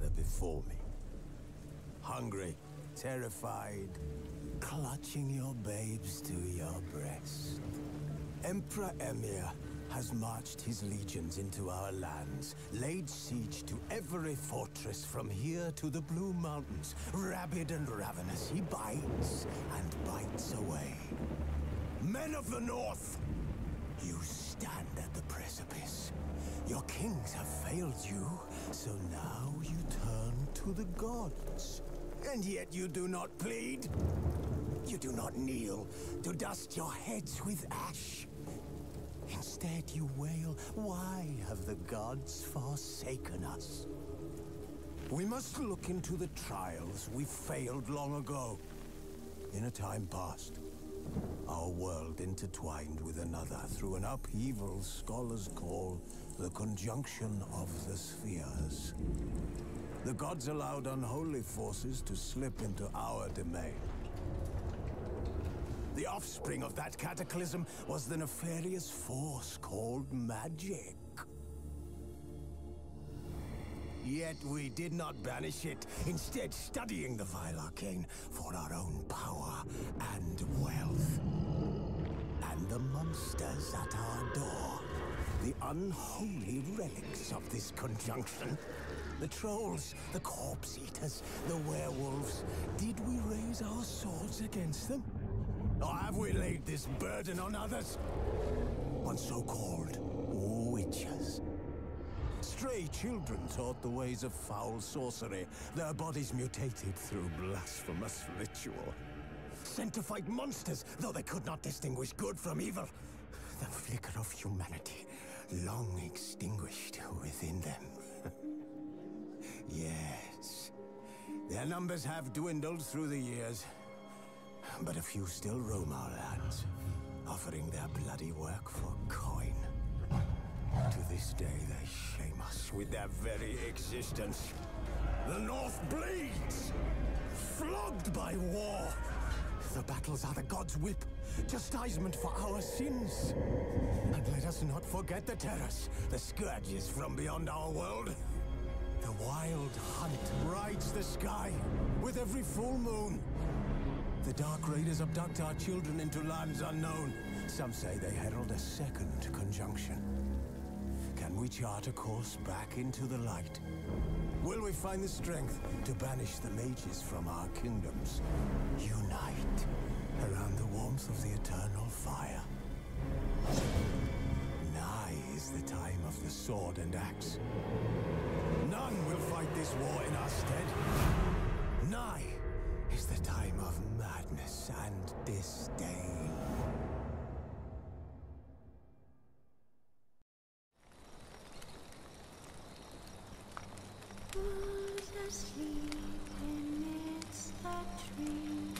gather before me. Hungry, terrified, clutching your babes to your breast. Emperor Emir has marched his legions into our lands, laid siege to every fortress from here to the Blue Mountains. Rabid and ravenous, he bites and bites away. Men of the North, you stand at the precipice. Your kings have failed you, so now you turn to the gods. And yet you do not plead. You do not kneel to dust your heads with ash. Instead you wail, why have the gods forsaken us? We must look into the trials we failed long ago. In a time past, our world intertwined with another through an upheaval scholars call the conjunction of the spheres. The gods allowed unholy forces to slip into our domain. The offspring of that cataclysm was the nefarious force called magic. Yet we did not banish it, instead studying the vile arcane for our own power and wealth. And the monsters at our door, the unholy relics of this conjunction. The trolls, the corpse eaters, the werewolves. Did we raise our swords against them? Or have we laid this burden on others? On so-called witches. Stray children taught the ways of foul sorcery, their bodies mutated through blasphemous ritual. Sent to fight monsters, though they could not distinguish good from evil. The flicker of humanity, long extinguished within them. Yes, their numbers have dwindled through the years. But a few still roam our lands, offering their bloody work for coin. To this day, they shame us with their very existence. The North bleeds, flogged by war. The battles are the gods' whip, chastisement for our sins. And let us not forget the terrors, the scourges from beyond our world. The wild hunt rides the sky with every full moon. The Dark Raiders abduct our children into lands unknown. Some say they herald a second conjunction. Can we chart a course back into the light? Will we find the strength to banish the mages from our kingdoms? Unite around the warmth of the eternal fire. Nigh is the time of the sword and axe. None will fight this war in our stead. Nigh is the time of madness and disdain. Who's asleep amidst the trees?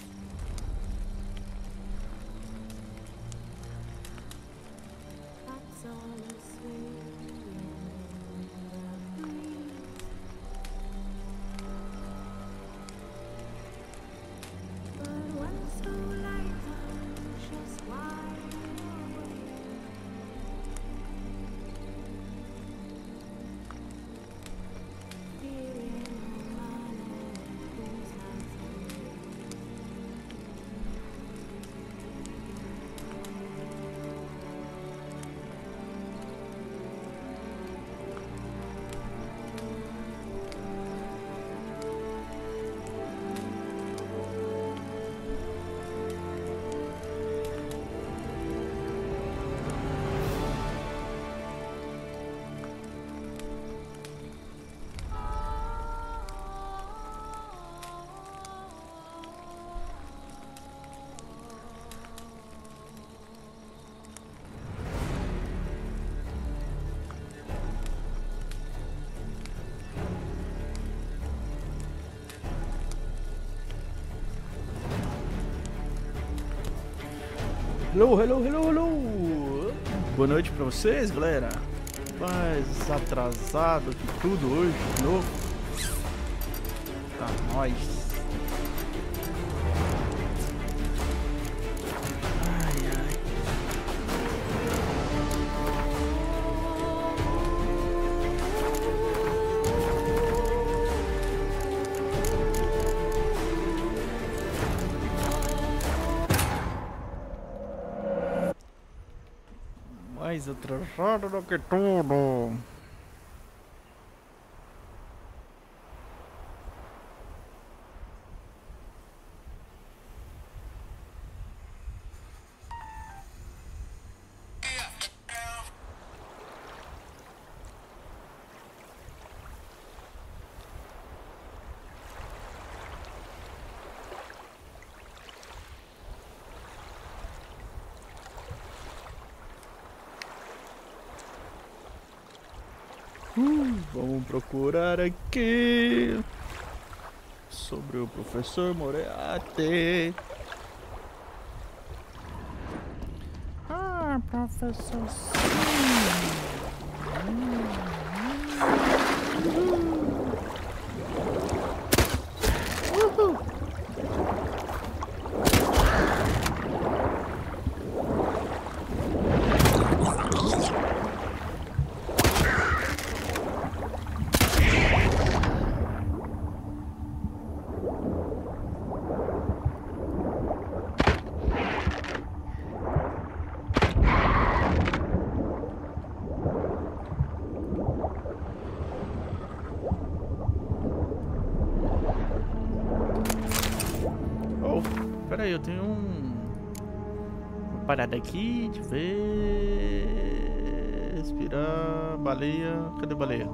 That's all asleep in the breeze. But one so light just wide awake. Feeling Hello, hello, hello, hello! Boa noite pra vocês, galera. Mais atrasado que tudo hoje, de novo. Tá, nóis. Ai, ai. Mais atrasado do que tudo. Vamos procurar aqui sobre o professor Moriarty. Ah, professor. Pera aí, eu tenho uma parada aqui, deixa eu ver. Respirar, baleia. Cadê a baleia?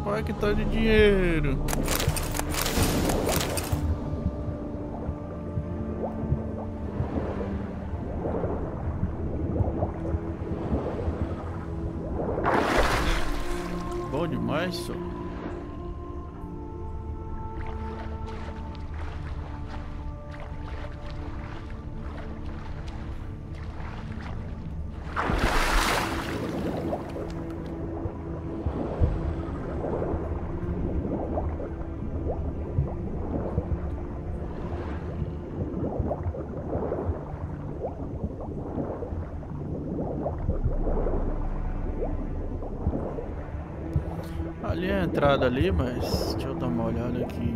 Olha que tá de dinheiro. Bom demais, só. Ali é a entrada ali, mas deixa eu dar uma olhada aqui.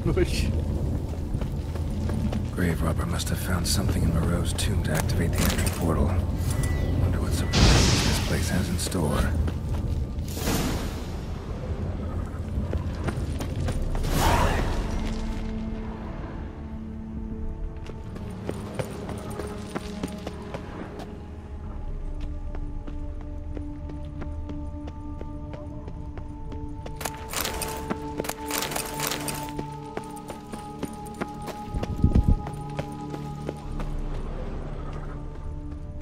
Oxi. Grave robber must have found something in Moreau's tomb to activate the entry portal. Wonder what surprises this place has in store.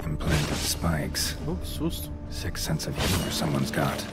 Implanted spikes. Oh, que susto. Sick sense of humor someone's got.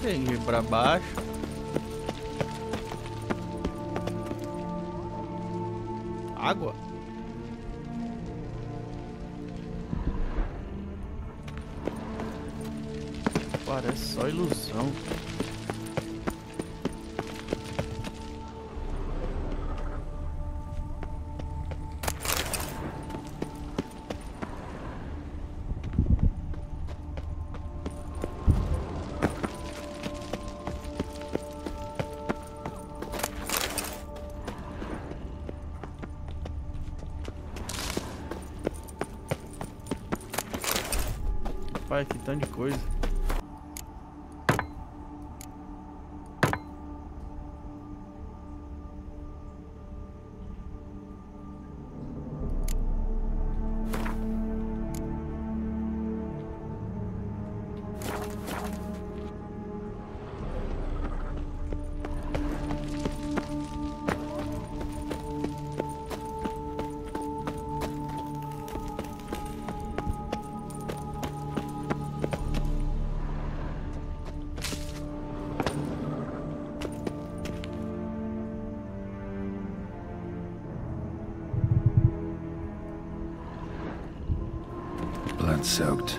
Tem que ir pra baixo. Água? Parece só ilusão. Pai, que tanto de coisa. Blood-soaked.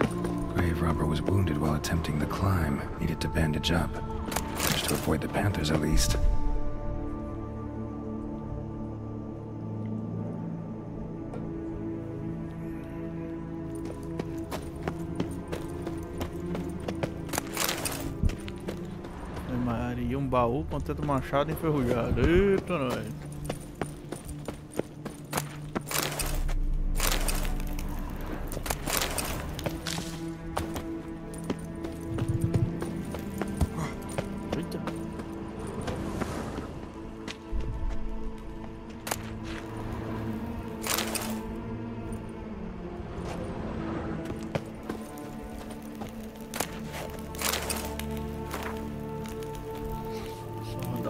Grave robber was wounded while attempting the climb. Needed to bandage up. Managed to avoid the panthers at least. Maria, um baú contendo machado enferrujado. Eita, nós.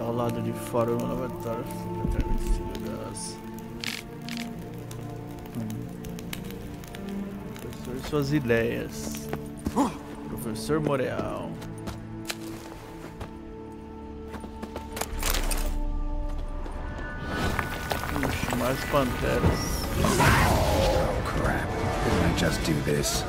Ao lado de fora uma laboratório. Professor e suas ideias. Professor Moreal. Ixi, mais panteras. Crap. Couldn't I just do this?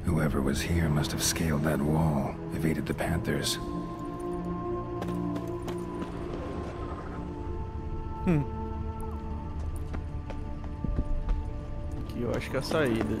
Whoever was here must have scaled that wall, evaded the Panthers. Aqui eu acho que é a saída.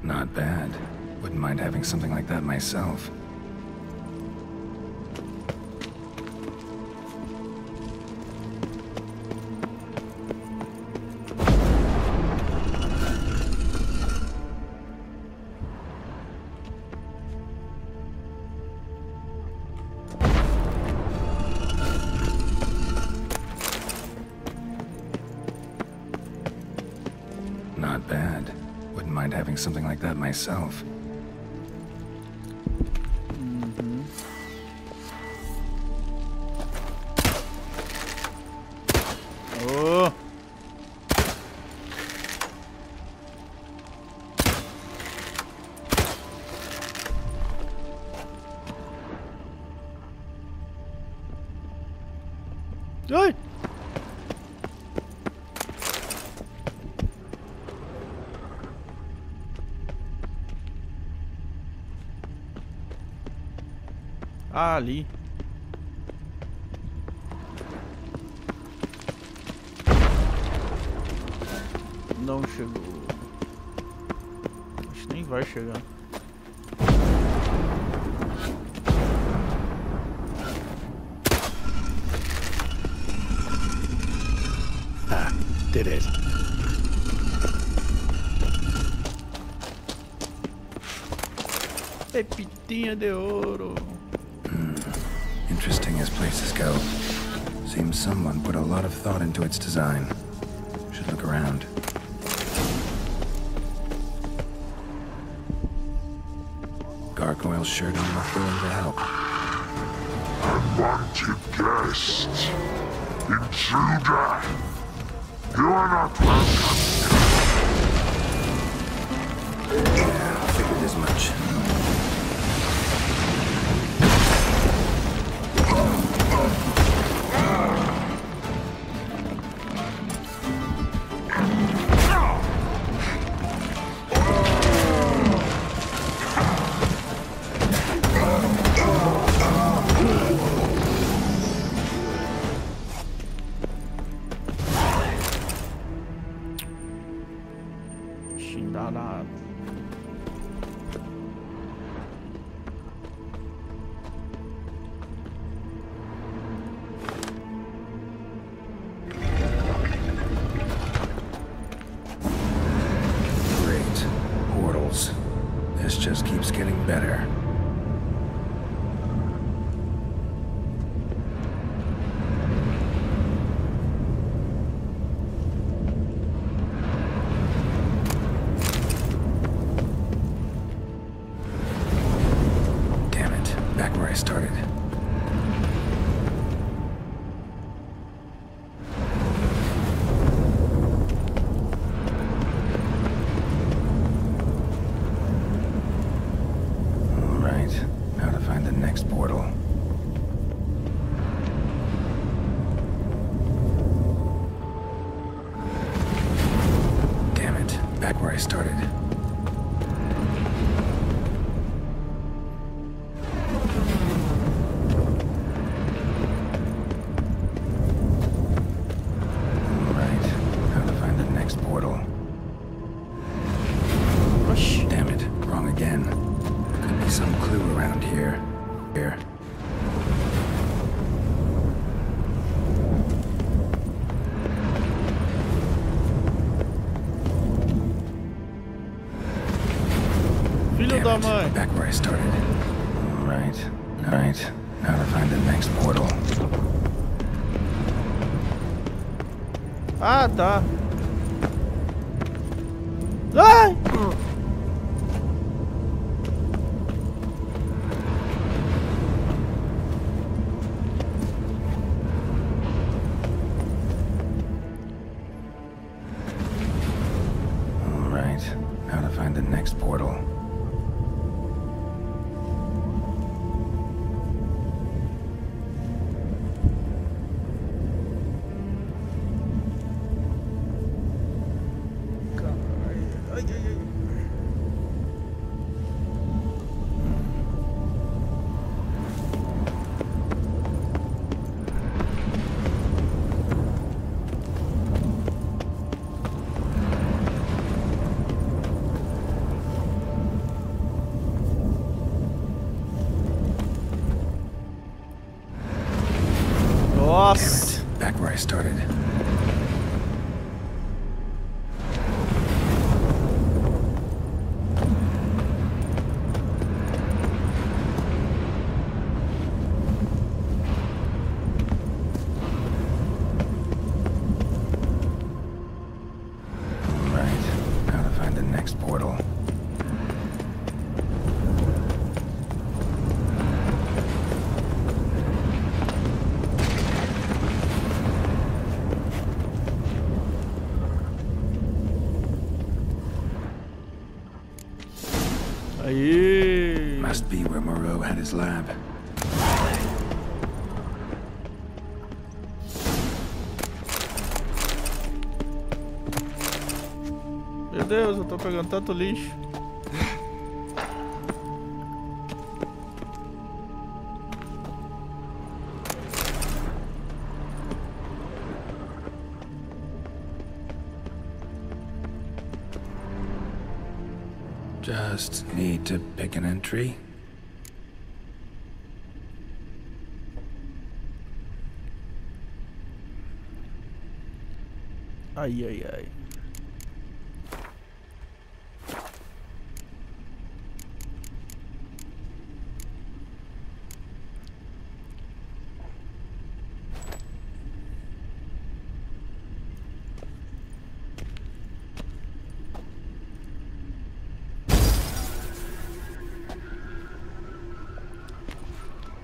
Not bad. Wouldn't mind having something like that myself. Not bad. Wouldn't mind having something like that myself. Oh! Ai! Ah, ali. Não chegou. Acho que nem vai chegar. Ah, did it. Pepitinha de ouro. Interesting as places go. Seems someone put a lot of thought into its design. Should look around. Gargoyle sure don't look willing to help. Unwanted guest. Intruder. You are not welcome. Yeah, figured as much. Danado. Great. Portals. This just keeps getting better. Damn it. Back where I started. Next portal. Damn it, back where I started. Alright, how to find the next portal. Oxi. Damn it, wrong again. Could be some clue around here. Here. Filho da mãe. Back where I started. Alright. Now to find the next portal. Ah, tá. Ai! Alright. Now to find the next portal. Nossa! Back where I started. Alright, now to find the next portal. Aí! Must be where Moreau had his lab. Meu Deus, eu tô pegando tanto lixo. Just need to pick an entry. Ai, ai, ai.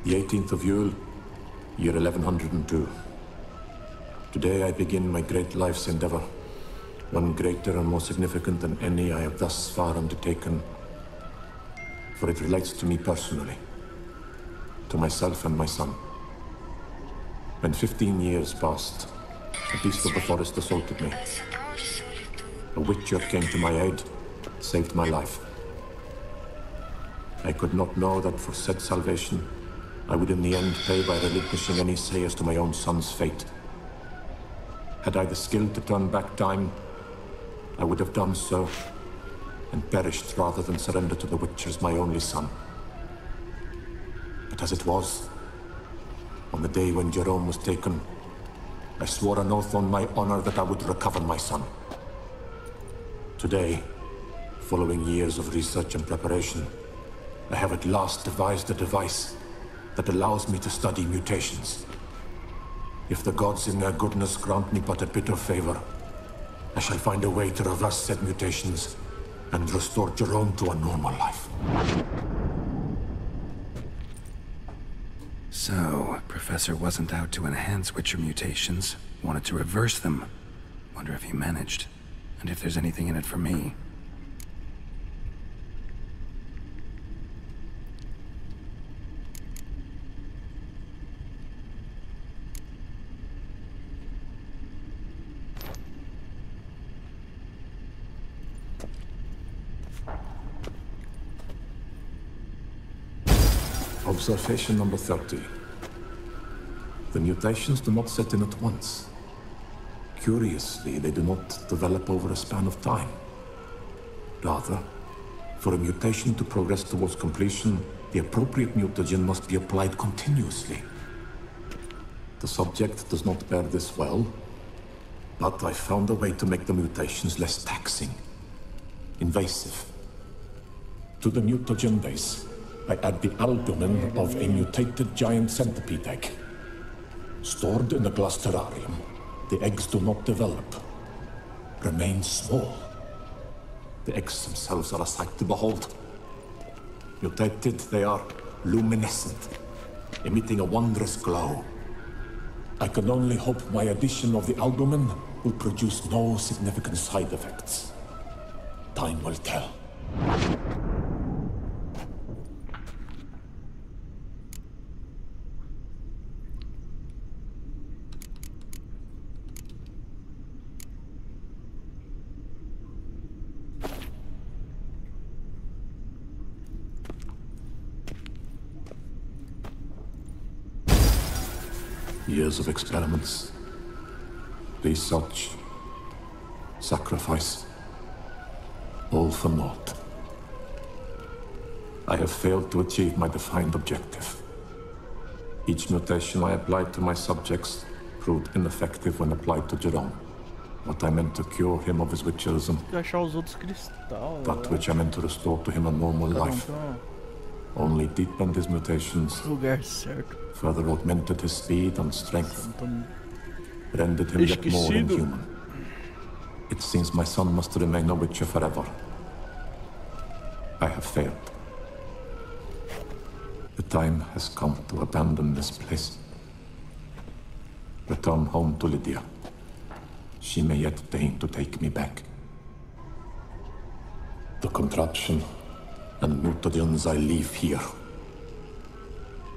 The 18th of Yule, year 1102. Today I begin my great life's endeavor, one greater and more significant than any I have thus far undertaken, for it relates to me personally, to myself and my son. When 15 years passed, a beast of the forest assaulted me. A witcher came to my aid, saved my life. I could not know that for said salvation, I would in the end pay by relinquishing any say as to my own son's fate. Had I the skill to turn back time, I would have done so, and perished rather than surrender to the Witcher as my only son. But as it was, on the day when Jerome was taken, I swore an oath on my honor that I would recover my son. Today, following years of research and preparation, I have at last devised a device that allows me to study mutations. If the gods in their goodness grant me but a bit of favor, I shall find a way to reverse said mutations and restore Jerome to a normal life. So, Professor wasn't out to enhance Witcher mutations, wanted to reverse them. Wonder if he managed, and if there's anything in it for me. Observation number 30. The mutations do not set in at once. Curiously, they do not develop over a span of time. Rather, for a mutation to progress towards completion, the appropriate mutagen must be applied continuously. The subject does not bear this well, but I found a way to make the mutations less taxing, invasive. To the mutagen base, I add the albumin of a mutated giant centipede egg. Stored in a glass terrarium, the eggs do not develop, remain small. The eggs themselves are a sight to behold. Mutated, they are luminescent, emitting a wondrous glow. I can only hope my addition of the albumin will produce no significant side effects. Time will tell. Years of experiments, research, sacrifice, all for naught. I have failed to achieve my defined objective. Each mutation I applied to my subjects proved ineffective when applied to Jerome. What I meant to cure him of his witcherism, that which I meant to restore to him a normal life, only deepened his mutations, further augmented his speed and strength, rendered him yet more inhuman. It seems my son must remain a witcher forever. I have failed. The time has come to abandon this place. Return home to Lydia. She may yet deign to take me back. The contraption and mutagens I leave here,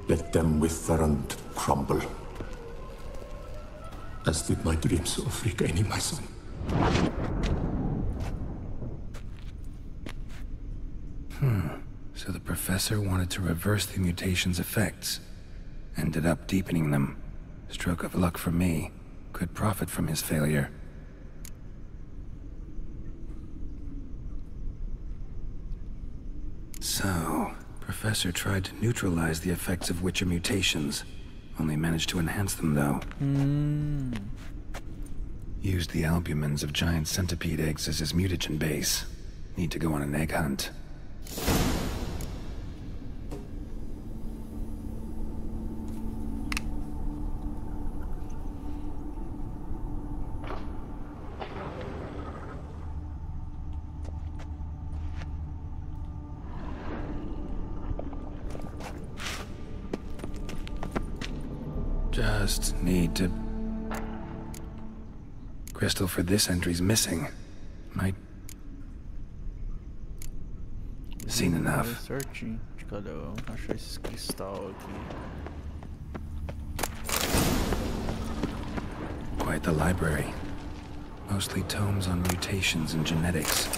let them wither and crumble, as did my dreams of regaining my son. So the professor wanted to reverse the mutation's effects. Ended up deepening them. Stroke of luck for me. Could profit from his failure. So, Professor tried to neutralize the effects of Witcher mutations. Only managed to enhance them, though. Used the albumins of giant centipede eggs as his mutagen base. Need to go on an egg hunt. Just need to... Crystal for this entry's missing. Might... Seen enough. Certinho. Cadê? Vamos achar esses cristal aqui. Quite the library. Mostly tomes on mutations and genetics.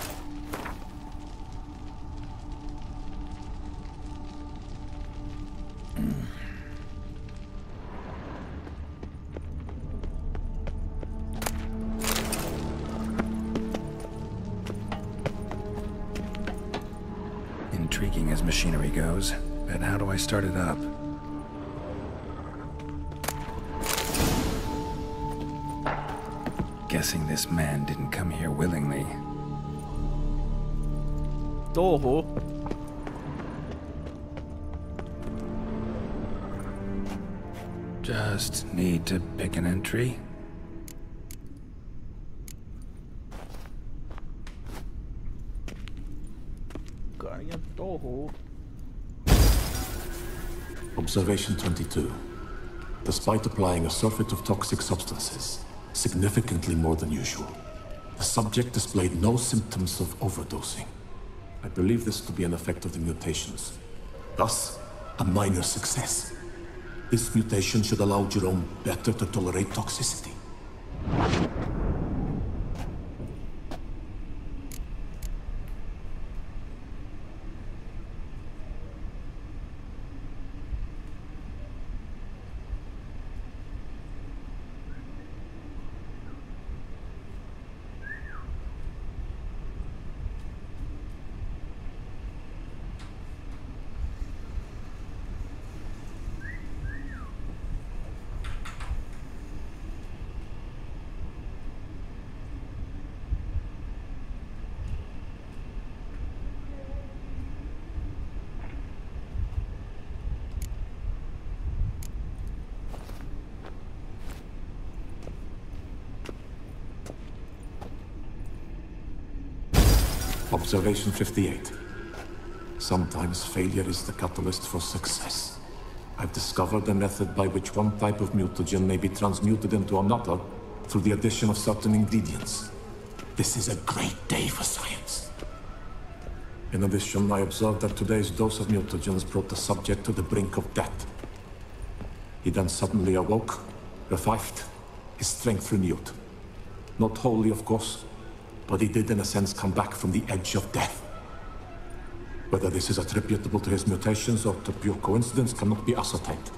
Intriguing as machinery goes, but how do I start it up? Guessing this man didn't come here willingly. Torro. Just need to pick an entry. Carinha torro. Observation 22. Despite applying a surfeit of toxic substances, significantly more than usual, the subject displayed no symptoms of overdosing. I believe this to be an effect of the mutations. Thus, a minor success. This mutation should allow Jerome better to tolerate toxicity. Observation 58. Sometimes failure is the catalyst for success. I've discovered a method by which one type of mutagen may be transmuted into another through the addition of certain ingredients. This is a great day for science. In addition, I observed that today's dose of mutagens brought the subject to the brink of death. He then suddenly awoke, revived, his strength renewed. Not wholly, of course, but he did in a sense come back from the edge of death. Whether this is attributable to his mutations or to pure coincidence cannot be ascertained.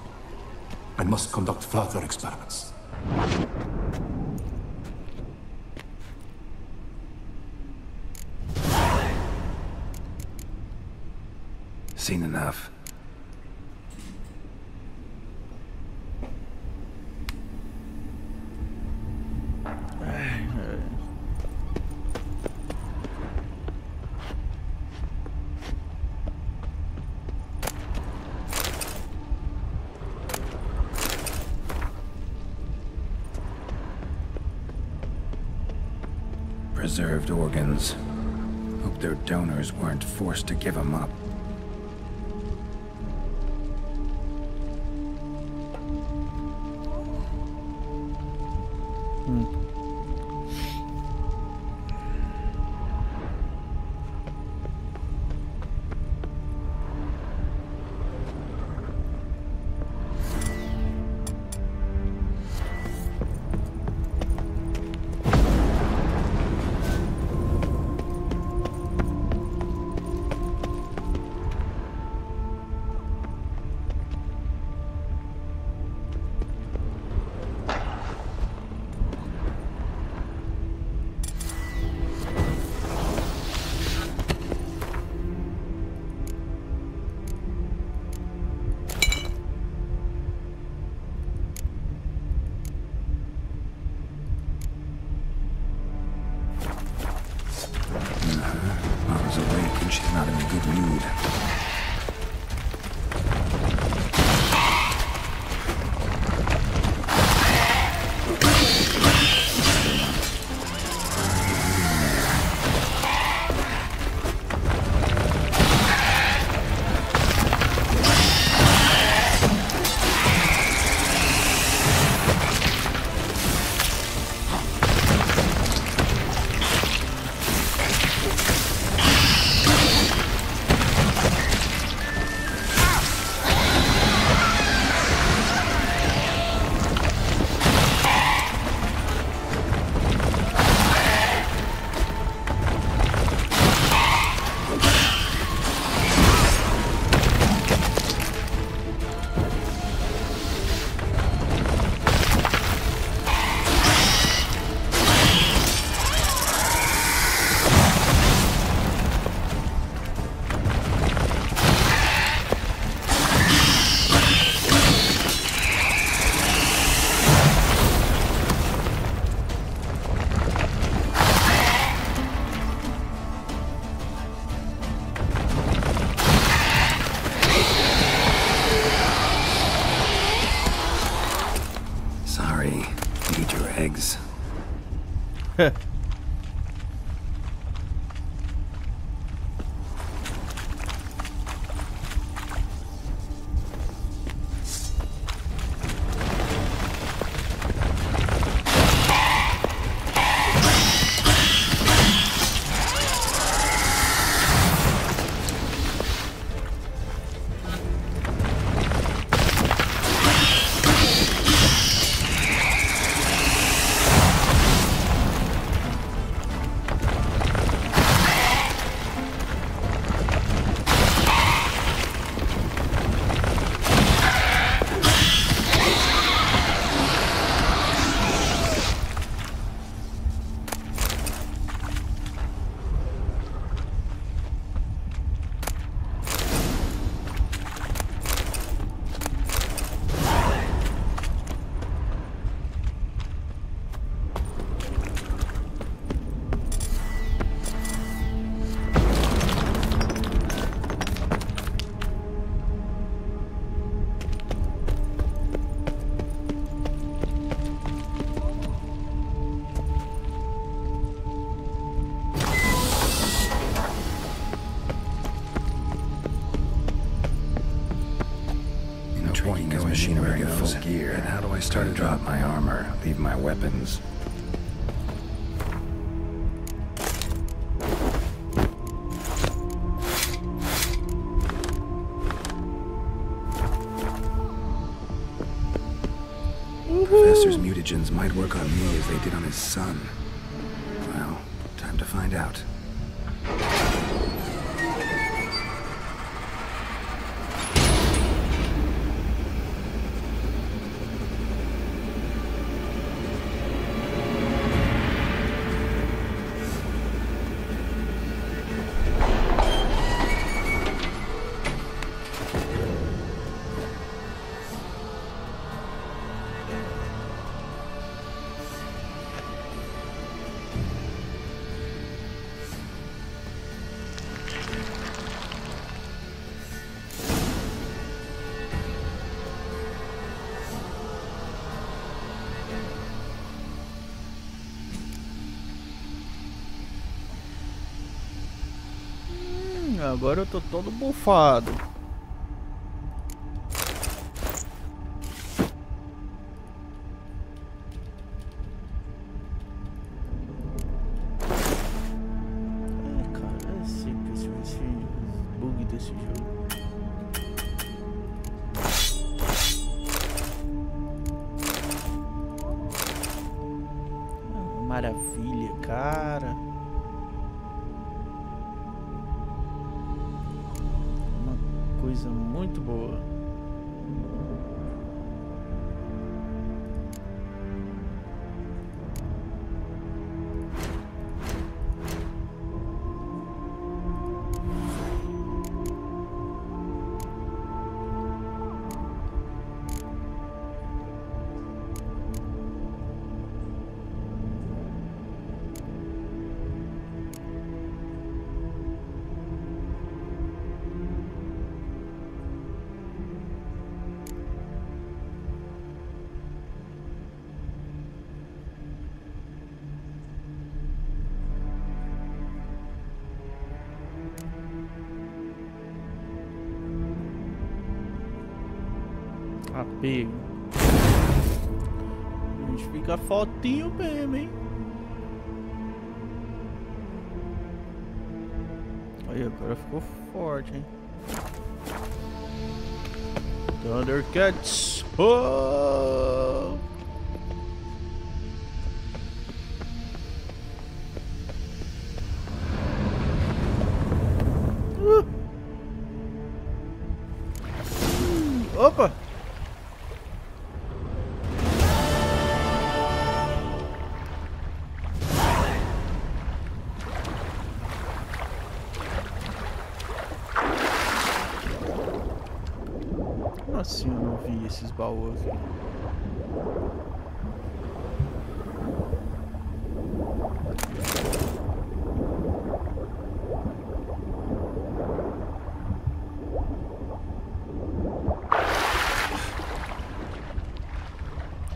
I must conduct further experiments. Seen enough. Preserved organs. Hope their donors weren't forced to give them up. Mom's awake and she's not in a good mood. Eggs. machinery goes, gear, and how do I start to drop my armor, leave my weapons? Professor's mutagens might work on me as they did on his son. Well, time to find out. Agora eu tô todo bufado. Cara, esse bug desse jogo. Maravilha, cara. Coisa muito boa. Apego. A gente fica fotinho mesmo, hein? Aí agora ficou forte, hein? Thundercats. Oh! Opa! Assim eu não vi esses baús aqui.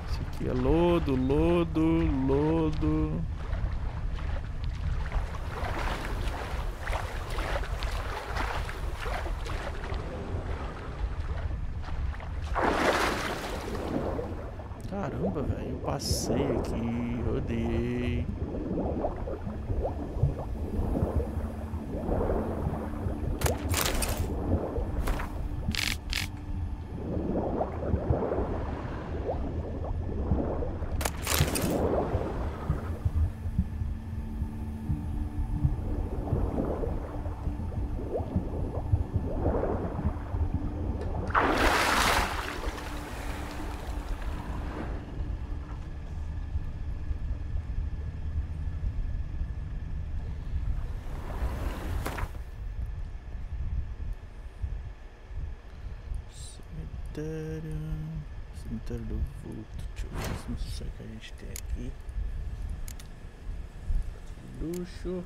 Esse aqui é lodo, lodo, lodo. Caramba, velho, eu passei aqui, rodei. Cemitério do vulto. Deixa eu ver se não sei o que a gente tem aqui. Luxo.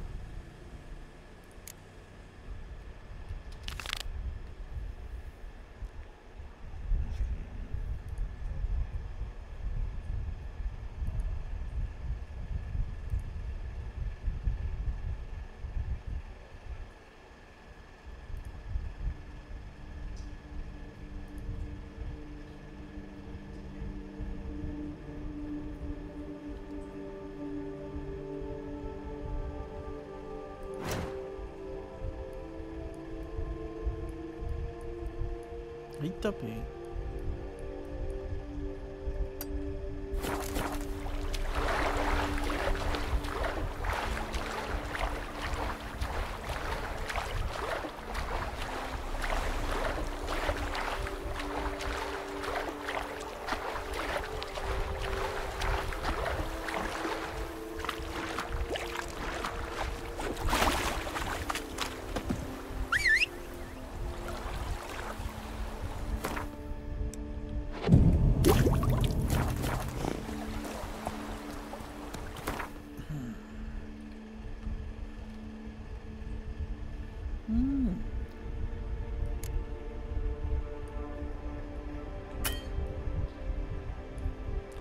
Eita, peguei.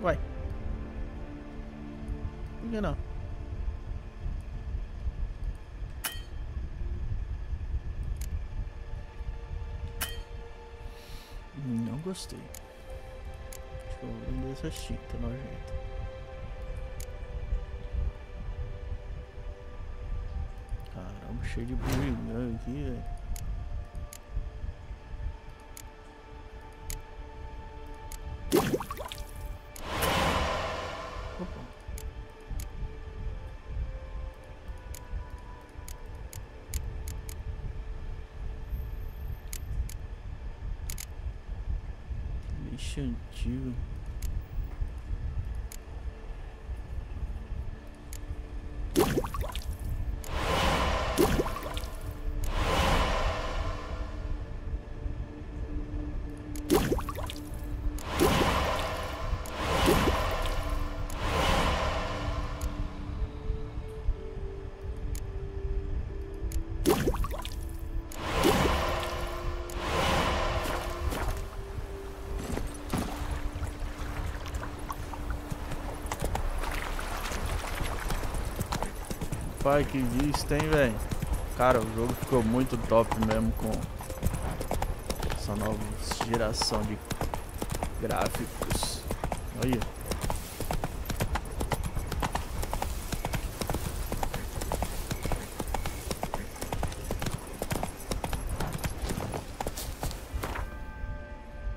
Uai. Por que não? Não gostei. Deixa eu vender essa tinta nojenta. Caramba, cheio de brilhante aqui, velho. Antigo. Pai, que vista, hein, velho? Cara, o jogo ficou muito top mesmo com essa nova geração de gráficos. Olha.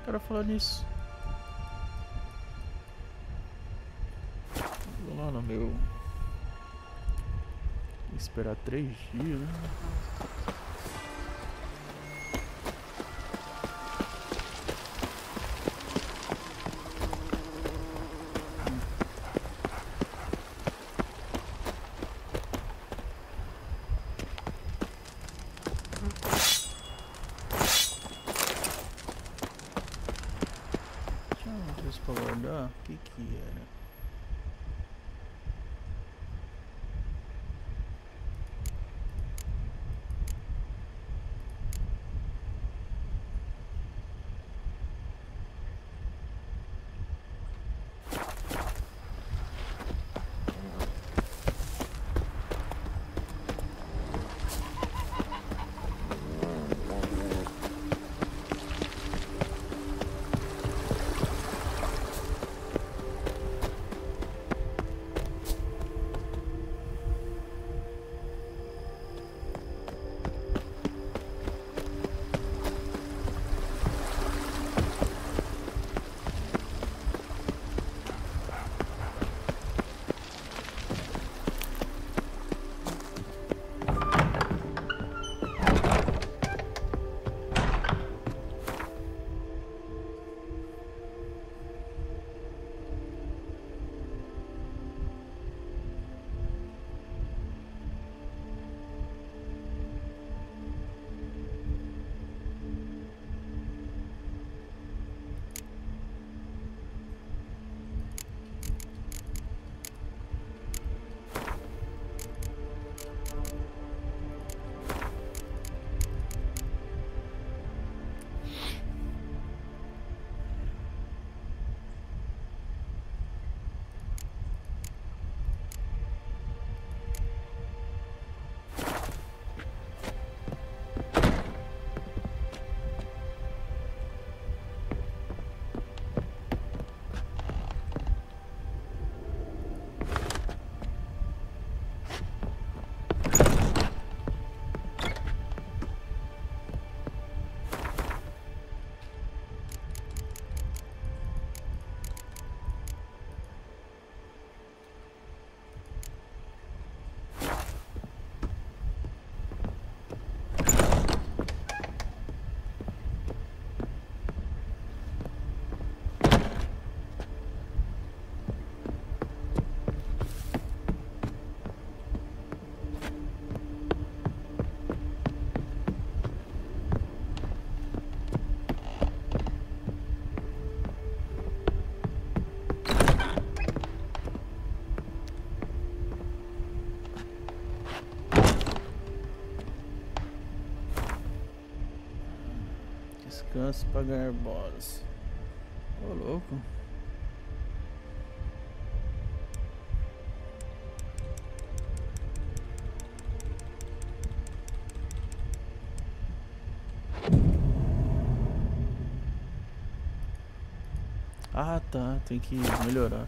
O cara falando nisso. Vou lá no meu. Esperar 3 dias, né? Deixa eu ver se pra guardar. O que era? Descanso para ganhar bônus. Ô, louco. Ah, tá. Tem que melhorar.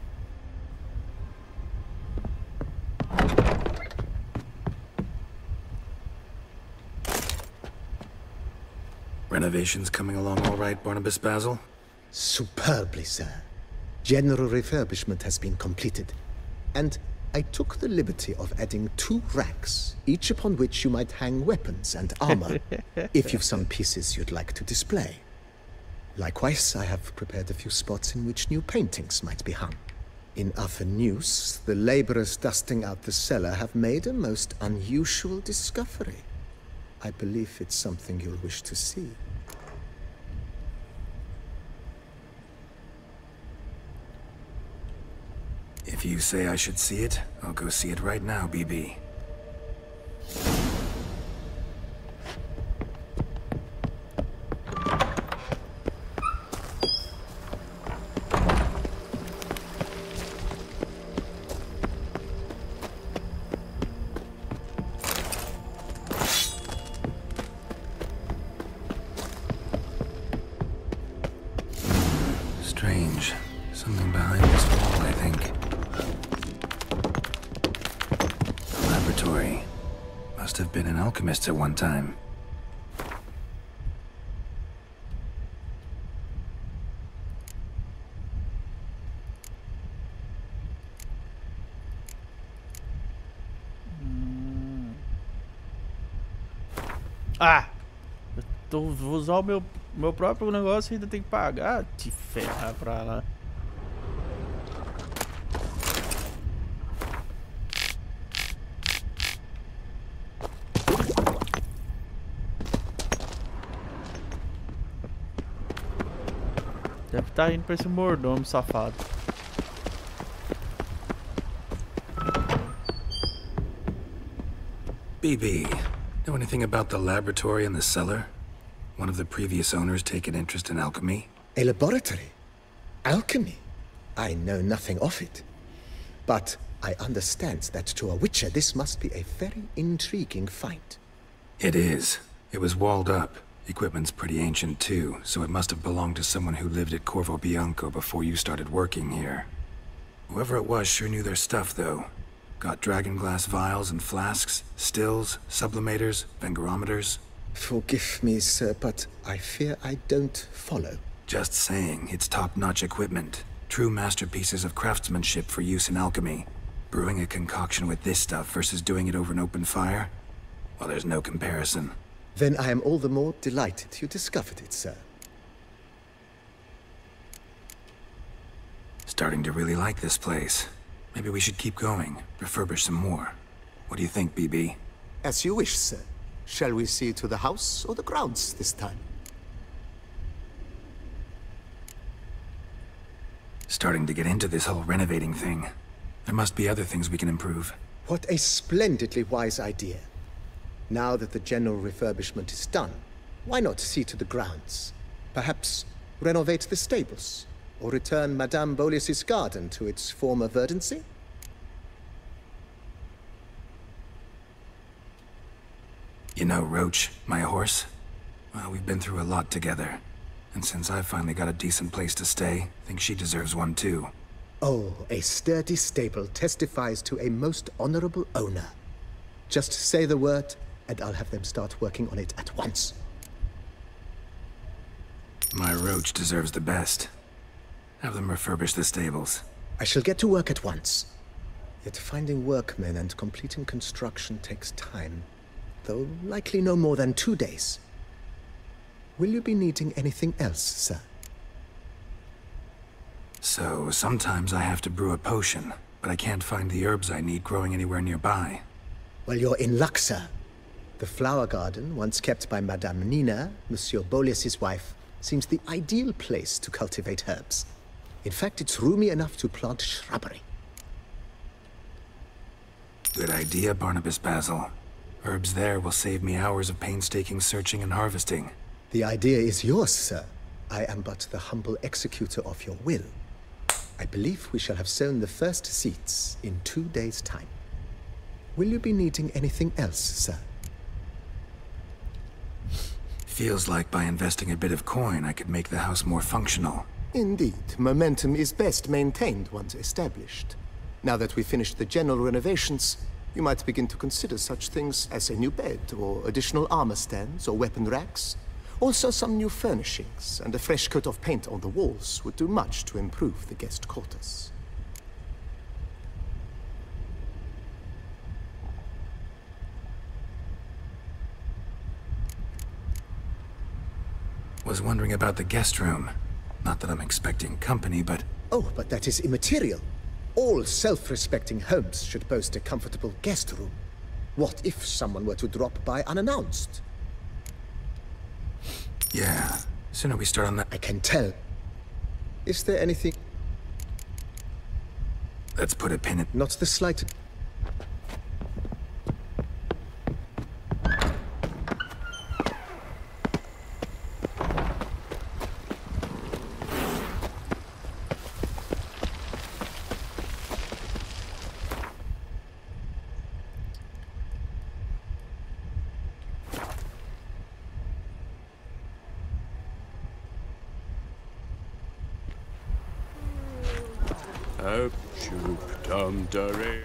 Renovations coming along all right, Barnabas Basil? Superbly, sir. General refurbishment has been completed. And I took the liberty of adding 2 racks, each upon which you might hang weapons and armor, if you've some pieces you'd like to display. Likewise, I have prepared a few spots in which new paintings might be hung. In other news, the laborers dusting out the cellar have made a most unusual discovery. I believe it's something you'll wish to see. If you say I should see it, I'll go see it right now, BB. Strange. Something behind this wall, I think. A laboratory. Must have been an alchemist at one time. Ah! Vou usar o meu próprio negócio e ainda tem que pagar. Te ferrar pra lá. Deve estar indo pra esse mordomo safado. BB, know anything about the laboratory in the cellar? One of the previous owners take an interest in alchemy? A laboratory? Alchemy? I know nothing of it. But I understand that to a witcher this must be a very intriguing find. It is. It was walled up. Equipment's pretty ancient too, so it must have belonged to someone who lived at Corvo Bianco before you started working here. Whoever it was sure knew their stuff though. Got dragonglass vials and flasks, stills, sublimators, vengerometers. Forgive me, sir, but I fear I don't follow. Just saying, it's top-notch equipment. True masterpieces of craftsmanship for use in alchemy. Brewing a concoction with this stuff versus doing it over an open fire? Well, there's no comparison. Then I am all the more delighted you discovered it, sir. Starting to really like this place. Maybe we should keep going, refurbish some more. What do you think, BB? As you wish, sir. Shall we see to the house or the grounds this time? Starting to get into this whole renovating thing. There must be other things we can improve. What a splendidly wise idea. Now that the general refurbishment is done, why not see to the grounds? Perhaps renovate the stables, or return Madame Bolis's garden to its former verdancy? You know Roach, my horse? Well, we've been through a lot together. And since I've finally got a decent place to stay, I think she deserves one too. Oh, a sturdy stable testifies to a most honorable owner. Just say the word, and I'll have them start working on it at once. My Roach deserves the best. Have them refurbish the stables. I shall get to work at once. Yet finding workmen and completing construction takes time, though likely no more than 2 days. Will you be needing anything else, sir? So, sometimes I have to brew a potion, but I can't find the herbs I need growing anywhere nearby. Well, you're in luck, sir. The flower garden, once kept by Madame Nina, Monsieur Bolis's wife, seems the ideal place to cultivate herbs. In fact, it's roomy enough to plant shrubbery. Good idea, Barnabas Basil. Herbs there will save me hours of painstaking searching and harvesting. The idea is yours, sir. I am but the humble executor of your will. I believe we shall have sown the first seeds in 2 days' time. Will you be needing anything else, sir? Feels like by investing a bit of coin, I could make the house more functional. Indeed, momentum is best maintained once established. Now that we've finished the general renovations, you might begin to consider such things as a new bed, or additional armor stands, or weapon racks. Also, some new furnishings and a fresh coat of paint on the walls would do much to improve the guest quarters. Was wondering about the guest room. Not that I'm expecting company, but... Oh, but that is immaterial. All self-respecting homes should boast a comfortable guest room. What if someone were to drop by unannounced? Yeah, sooner we start on that... I can tell. Is there anything... Let's put a pin in... Not the slightest... Up, shoop, dum, dare.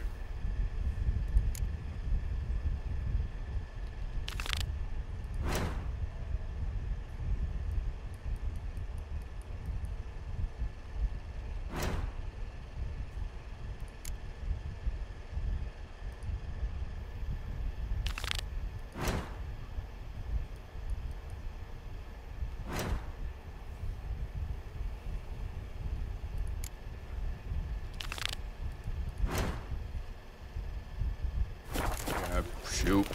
Shoot.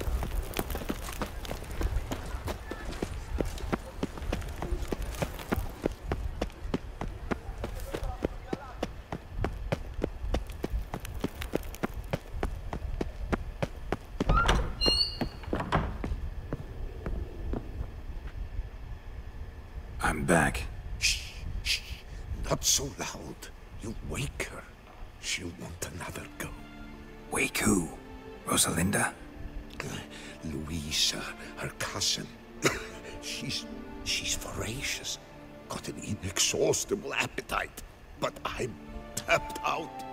I'm back. Shh, shh. Not so loud. You wake her. She'll want another go. Wake who? Rosalinda? Louisa, her cousin. She's voracious. Got an inexhaustible appetite. But I'm tapped out.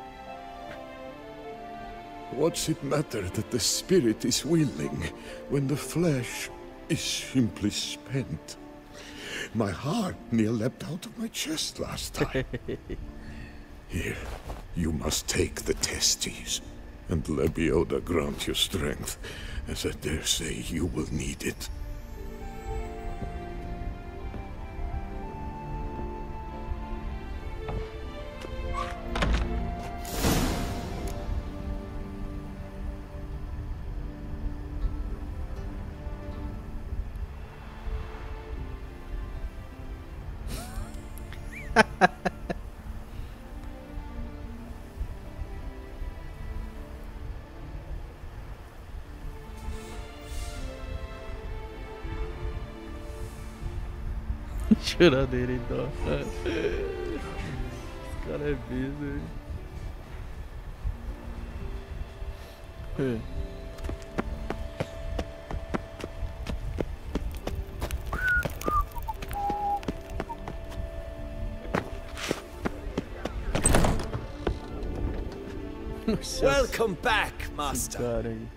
What's it matter that the spirit is willing when the flesh is simply spent? My heart near leapt out of my chest last time. Here, you must take the testes, and Lebioda grant you strength, as I dare say you will need it. Choradeira então. Esse cara é busy. Welcome back, Master. Cara aí.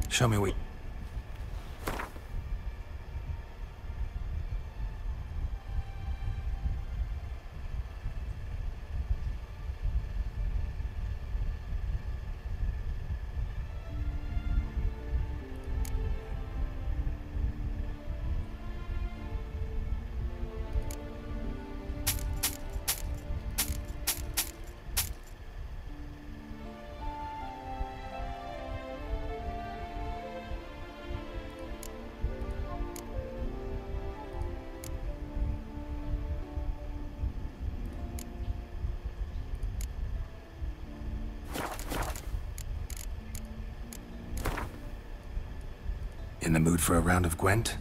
Show me we... In the mood for a round of Gwent?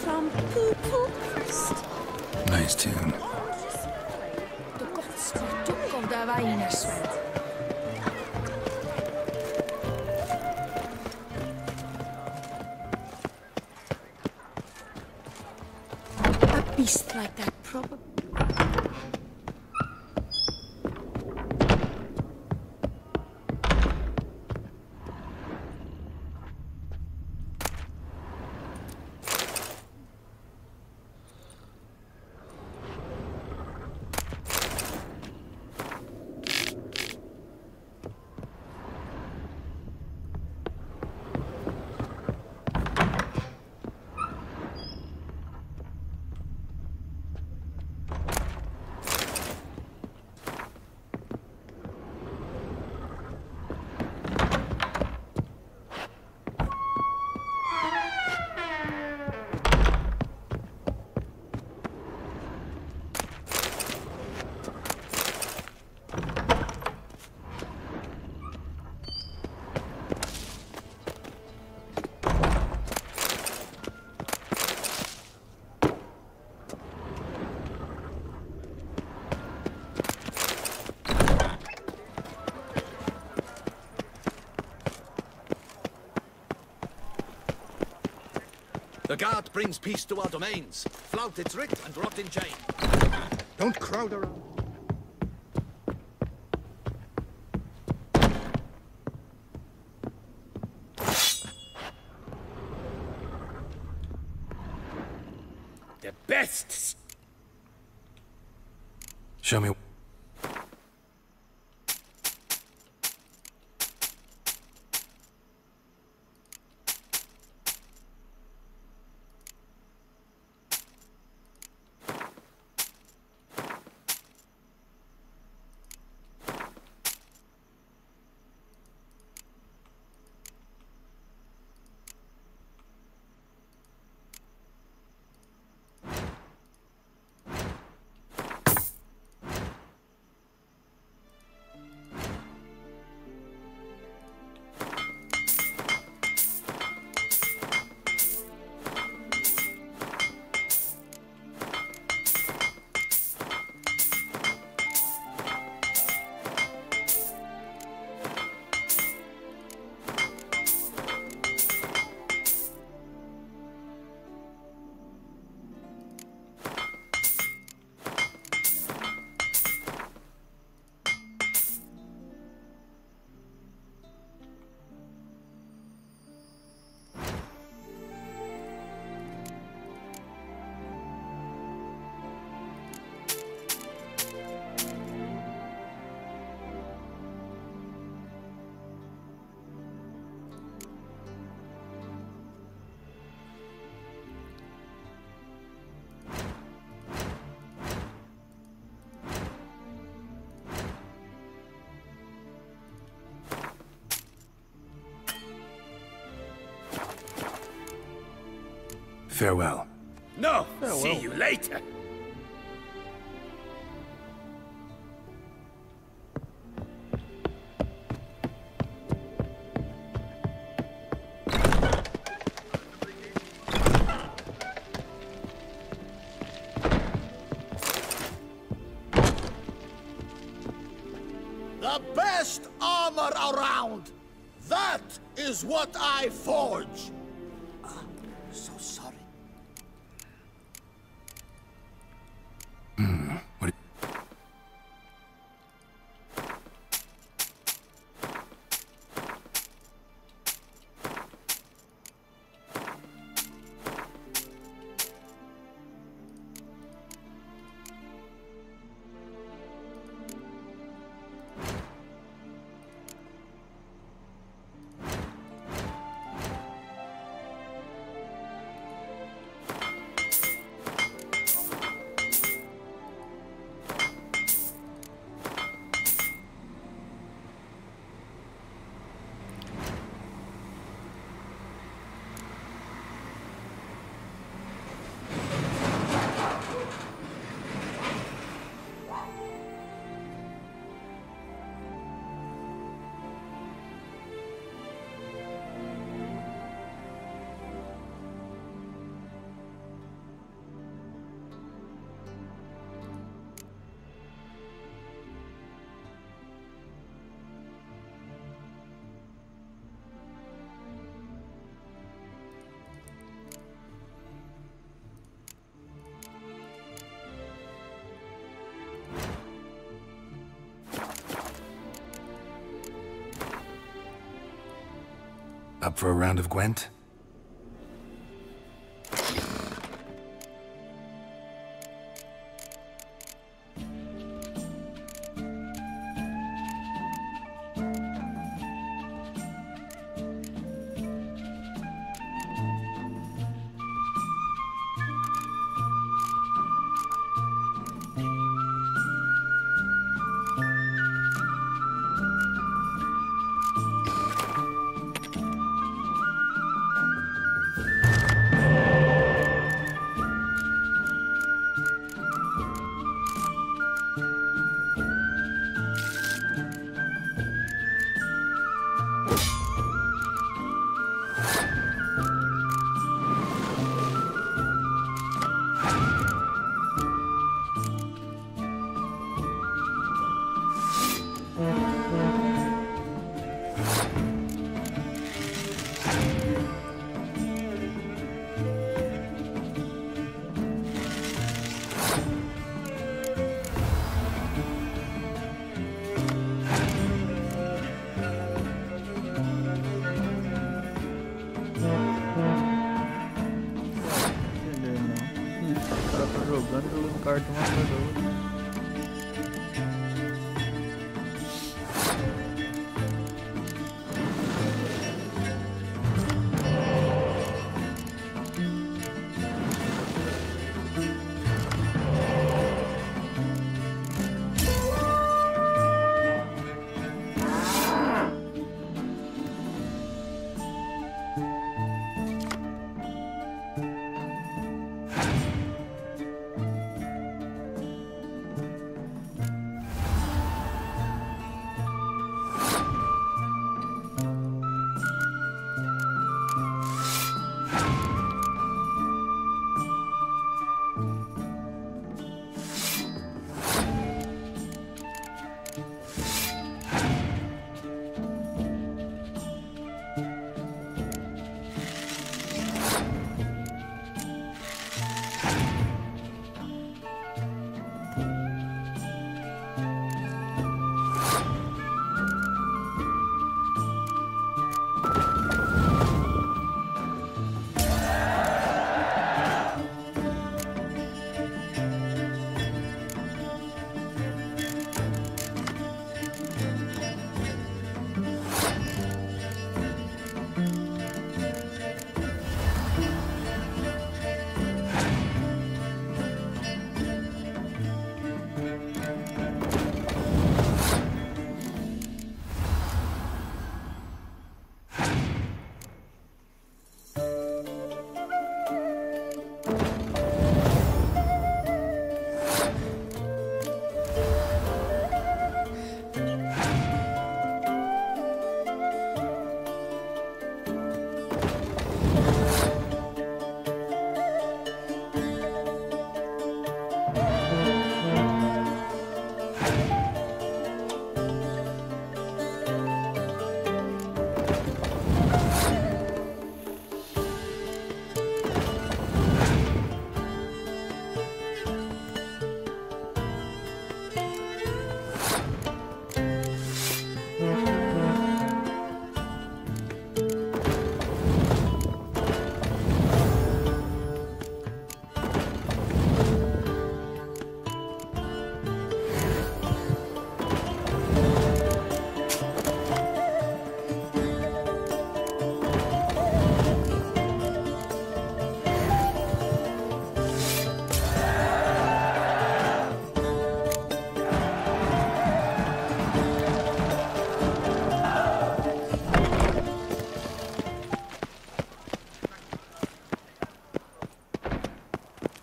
from Poo Poo Crest. Nice tune. De kortste tok op de weinerswet. A beast like that probably. The guard brings peace to our domains. Flout its writ and rot in chain. Don't crowd around. The best! Show me. Farewell. No! See you later! The best armor around! That is what I forge! So sorry. What? Up for a round of Gwent? Cartão matador.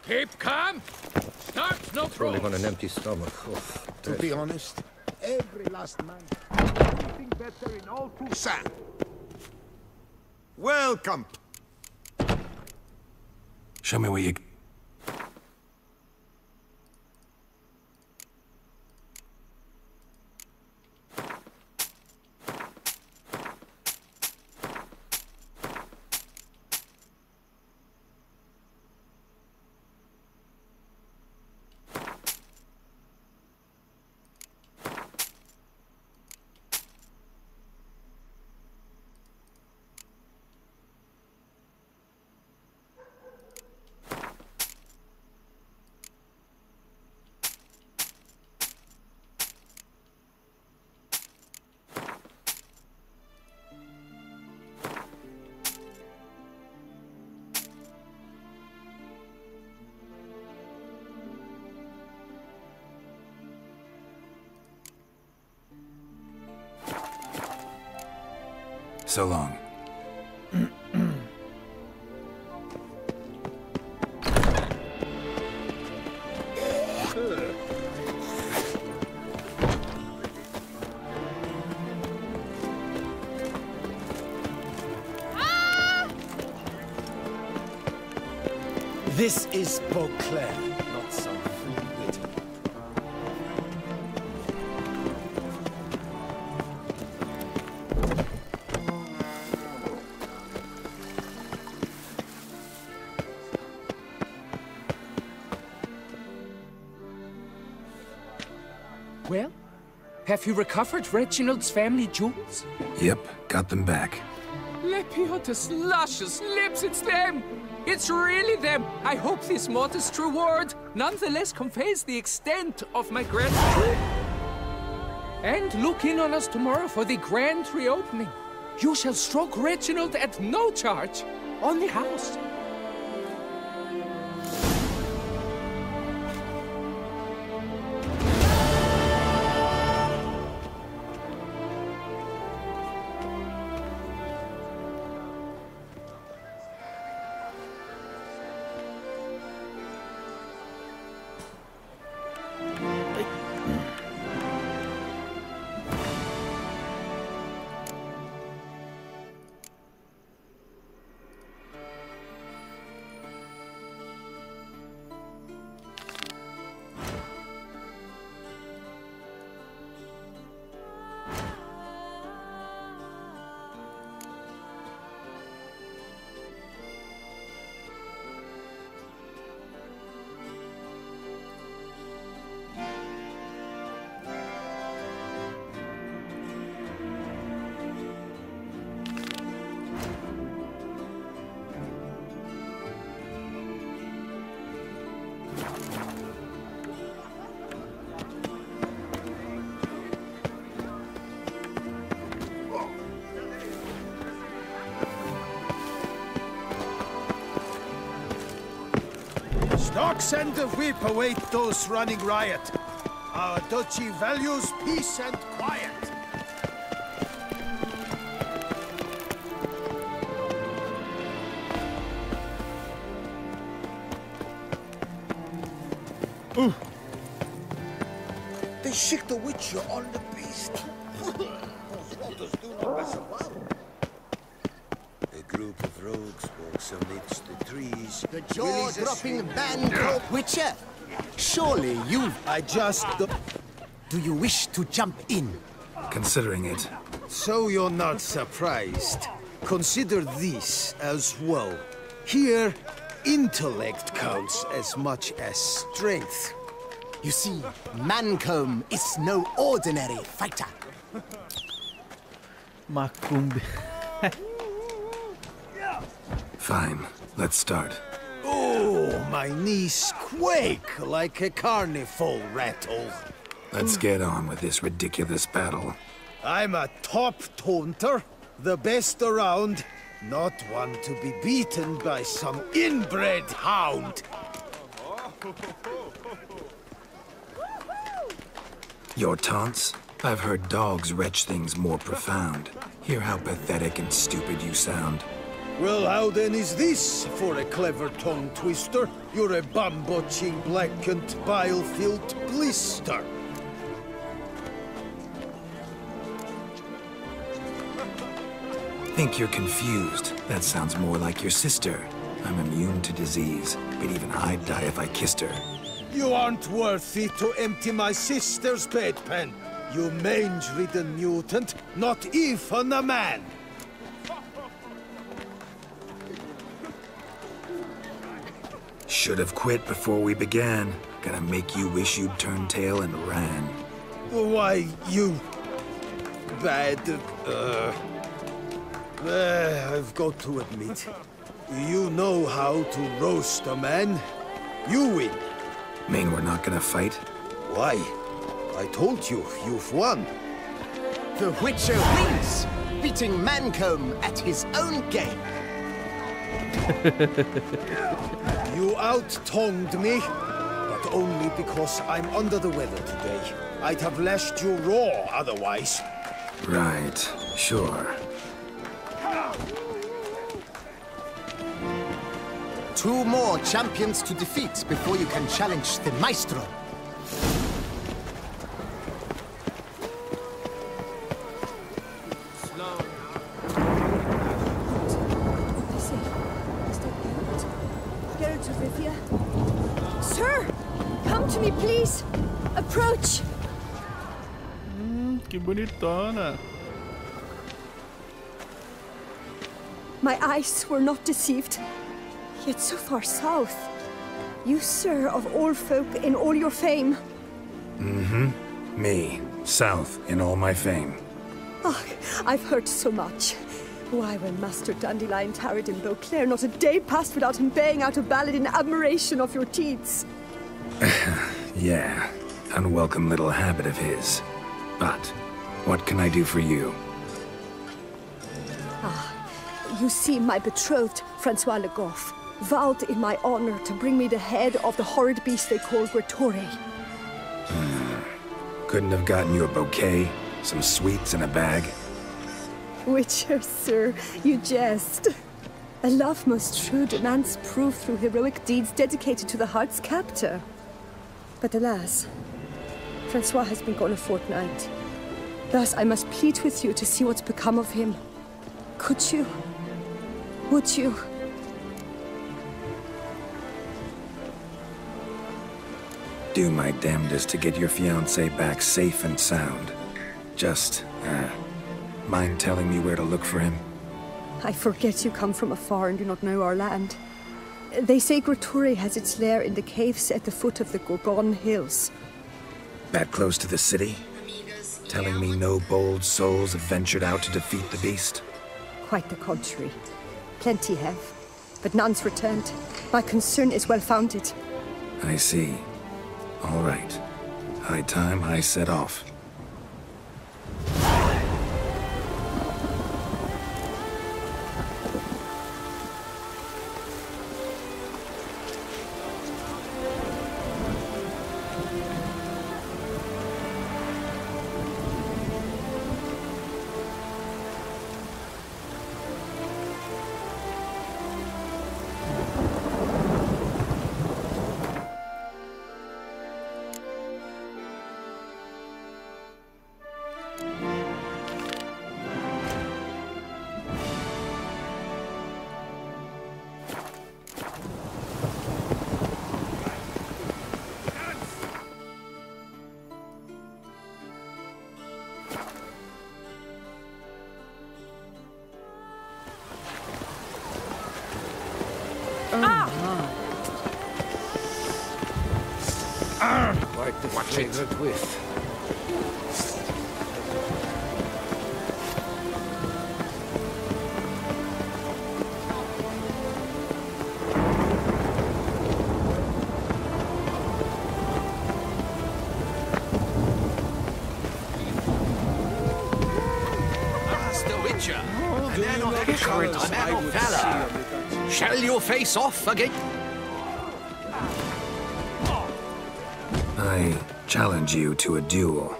Keep calm. Start no Rolling on an empty stomach. To be honest, every last man anything better in all Poussin. Welcome. Show me what you... So long. This is Beauclair, not some fleet. Well, have you recovered Reginald's family jewels? Yep, got them back. Lepiotus luscious lips, it's them! It's really them! I hope this modest reward nonetheless conveys the extent of my gratitude. And look in on us tomorrow for the grand reopening. You shall stroke Reginald at no charge on the house. Stocks and the whip await those running riot. Our duchy values peace and quiet. They sick the Witcher on the beast. Those waters do not mess around. A group of rogues walks amidst the trees. The jaw-dropping man, Witcher. Surely you... Do you wish to jump in? Considering it. So you're not surprised. Consider this as well. Here, intellect counts as much as strength. You see, Mancomb is no ordinary fighter. Macumbi. Fine, let's start. Oh, my knees quake like a carnival rattle. Let's get on with this ridiculous battle. I'm a top taunter, the best around, not one to be beaten by some inbred hound. Your taunts? I've heard dogs retch things more profound. Hear how pathetic and stupid you sound. Well, how then is this for a clever tongue twister? You're a bum-botching, blackened, bile-filled blister. Think you're confused. That sounds more like your sister. I'm immune to disease, but even I'd die if I kissed her. You aren't worthy to empty my sister's bedpan. You mange-ridden mutant, not even a man. Should have quit before we began. Gonna make you wish you'd turned tail and ran. Why, you... bad... I've got to admit, you know how to roast a man. You win. Mean we're not gonna fight? Why? I told you, you've won. The Witcher wins, beating Mancomb at his own game. You out-tongued me, but only because I'm under the weather today. I'd have lashed you raw otherwise. Right, sure. 2 more champions to defeat before you can challenge the Maestro. Sir, come to me, please. Approach. Que bonitona. My eyes were not deceived. Yet so far south. You, sir, of all folk in all your fame. Me, south in all my fame. Oh, I've heard so much. Why, when Master Dandelion tarried in Beauclair, not a day passed without him baying out a ballad in admiration of your deeds. Yeah, unwelcome little habit of his. But, what can I do for you? You see, my betrothed, Francois Le Goff, vowed in my honor to bring me the head of the horrid beast they call Gratore. Couldn't have gotten you a bouquet, some sweets in a bag? Witcher, sir, you jest. A love most true demands proof through heroic deeds dedicated to the heart's captor. But alas, Francois has been gone a fortnight. Thus I must plead with you to see what's become of him. Could you? Would you? Do my damnedest to get your fiancé back safe and sound. Just, mind telling me where to look for him? I forget you come from afar and do not know our land. They say Gratore has its lair in the caves at the foot of the Gorgon Hills. That close to the city? Telling me no bold souls have ventured out to defeat the beast? Quite the contrary. Plenty have, but none's returned. My concern is well-founded. I see. All right. High time I set off. Watch it. With. Ask TheWitcher, and then on the current man of valor. Shall you face off again? I challenge you to a duel.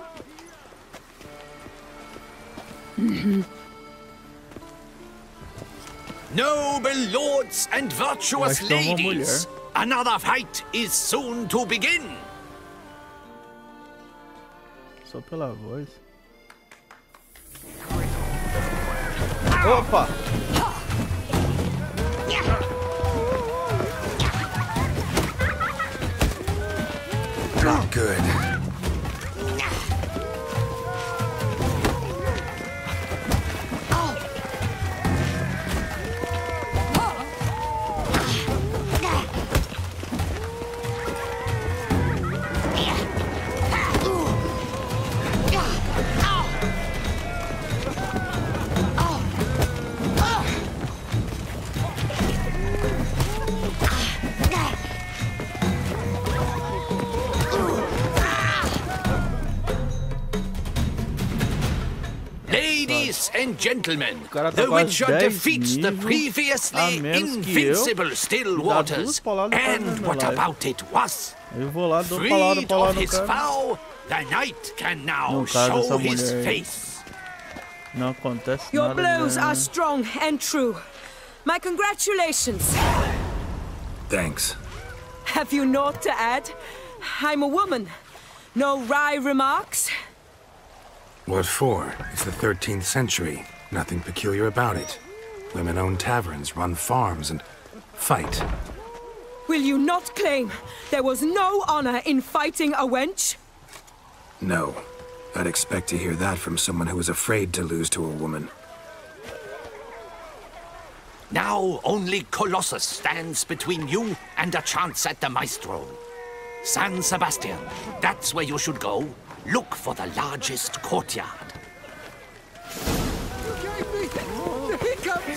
Noble lords and virtuous ladies, another fight is soon to begin. Só pela voz. Opa! Not good. Ladies and gentlemen, TheWitcher defeats the previously invincible still waters. And what about it was? Freed of his vow, the knight can now show his face. Your blows are strong and true. My congratulations. Thanks. Have you naught to add? I'm a woman. No wry remarks? What for? It's the 13th century. Nothing peculiar about it. Women own taverns, run farms, and fight. Will you not claim there was no honor in fighting a wench? No. I'd expect to hear that from someone who was afraid to lose to a woman. Now only Colossus stands between you and a chance at the Maestro. San Sebastian, that's where you should go. Look for the largest courtyard. Here comes!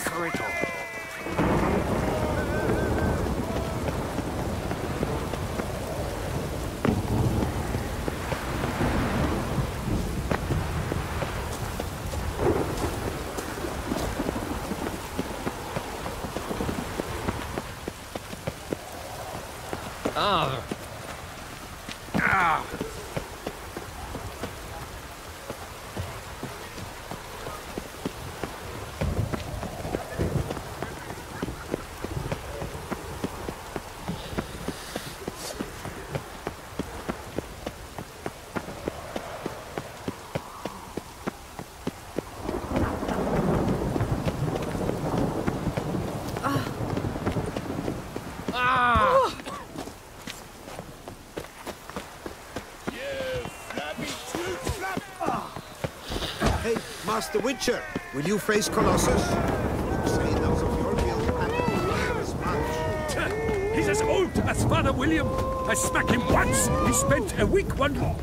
Hey, Master Witcher, will you face Colossus? Say those of your guild have as much. He's as old as Father William. I smacked him once. He spent a week wandering.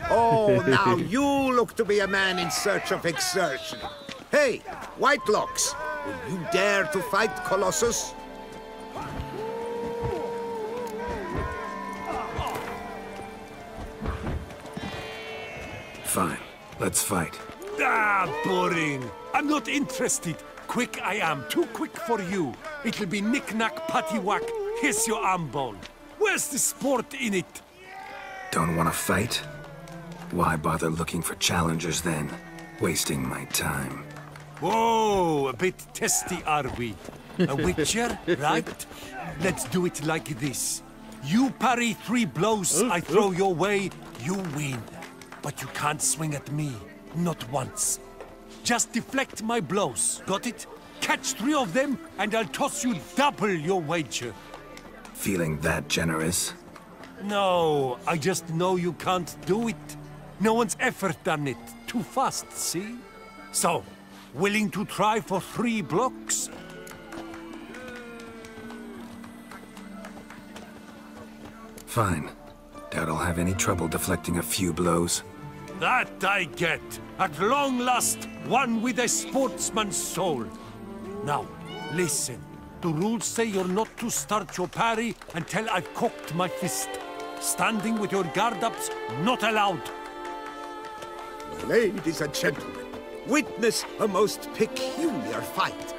Oh, now you look to be a man in search of exertion. Hey, Whitelocks, will you dare to fight Colossus? Fine. Let's fight. Ah, boring. I'm not interested. Quick I am. Too quick for you. It'll be knick-knack, patty-whack. Here's your arm bone. Where's the sport in it? Don't want to fight? Why bother looking for challengers then? Wasting my time. Whoa, a bit testy are we? A witcher, right? Let's do it like this. You parry 3 blows I throw your way, you win. But you can't swing at me, not once. Just deflect my blows, got it? Catch 3 of them, and I'll toss you double your wager. Feeling that generous? No, I just know you can't do it. No one's ever done it. Too fast, see? So, willing to try for 3 blocks? Fine. Doubt I'll have any trouble deflecting a few blows. That I get. At long last, one with a sportsman's soul. Now, listen. The rules say you're not to start your parry until I've cocked my fist. Standing with your guard-ups, not allowed. Ladies and gentlemen, witness a most peculiar fight.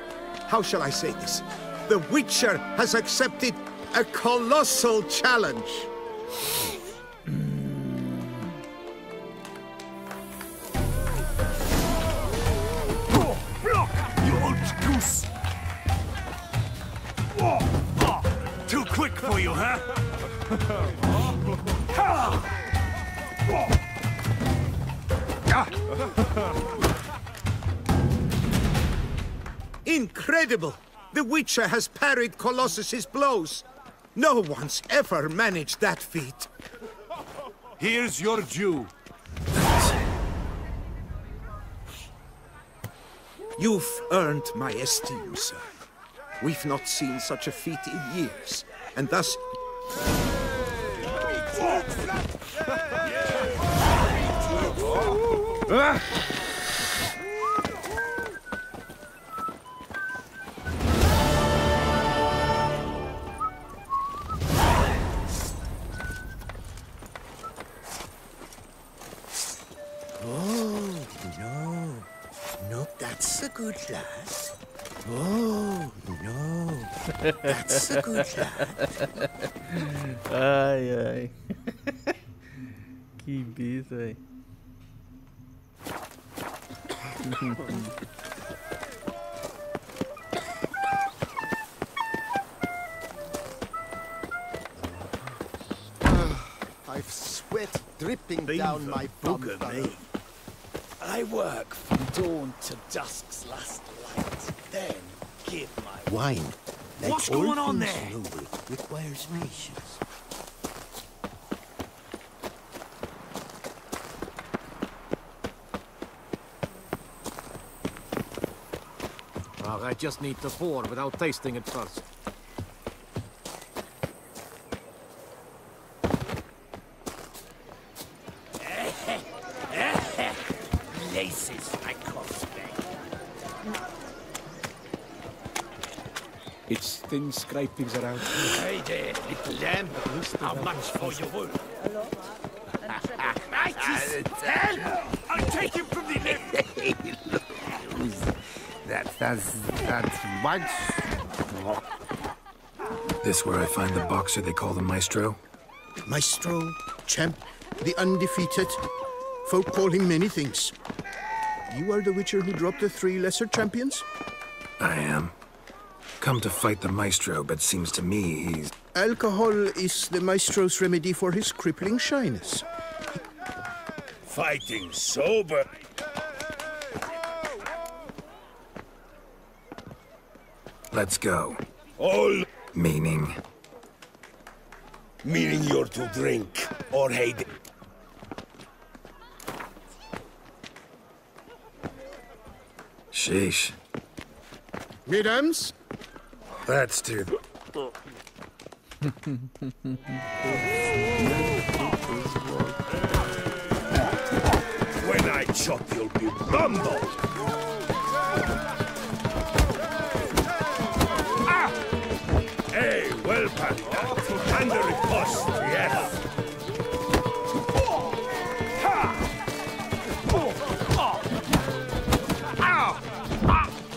How shall I say this? The Witcher has accepted a colossal challenge. Block, you old goose! Too quick for you, huh? Incredible! The Witcher has parried Colossus's blows. No one's ever managed that feat. Here's your due. You've earned my esteem, sir. We've not seen such a feat in years, and thus... Oh, no. No, that's a good lad. Oh, no. That's a good lad. Ai, ai. Que bicho, velho. dripping down my bum. Me. I work from dawn to dusk's last light. Then give my Wine. Like What's all going on things there? noble, requires patience. Well, I just need to pour without tasting it first. laces, I suspect. It's thin scrapings around. Hey there, little lamb. How much for your wool? I'll take him from the left. That's much. This where I find the boxer they call the Maestro? Maestro, champ, the undefeated. Folk call him many things. You are the Witcher who dropped the 3 lesser champions? I am. Come to fight the Maestro, but seems to me he's... Alcohol is the Maestro's remedy for his crippling shyness. Fighting sober. Let's go. All Meaning? meaning you're to drink or hate. Sheesh. Mesdames? Let's do... When I chop, you'll be bumbled. Ah! Hey, well, Panda. And the riposte, yes.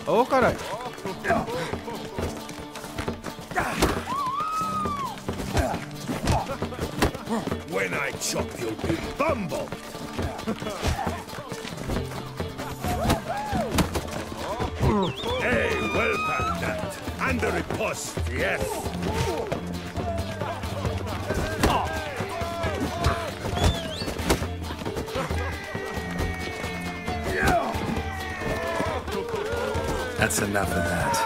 Ô, caralho. When I chop, you'll be bumbled. Hey, well, Panda. And the riposte, yes. That's enough of that.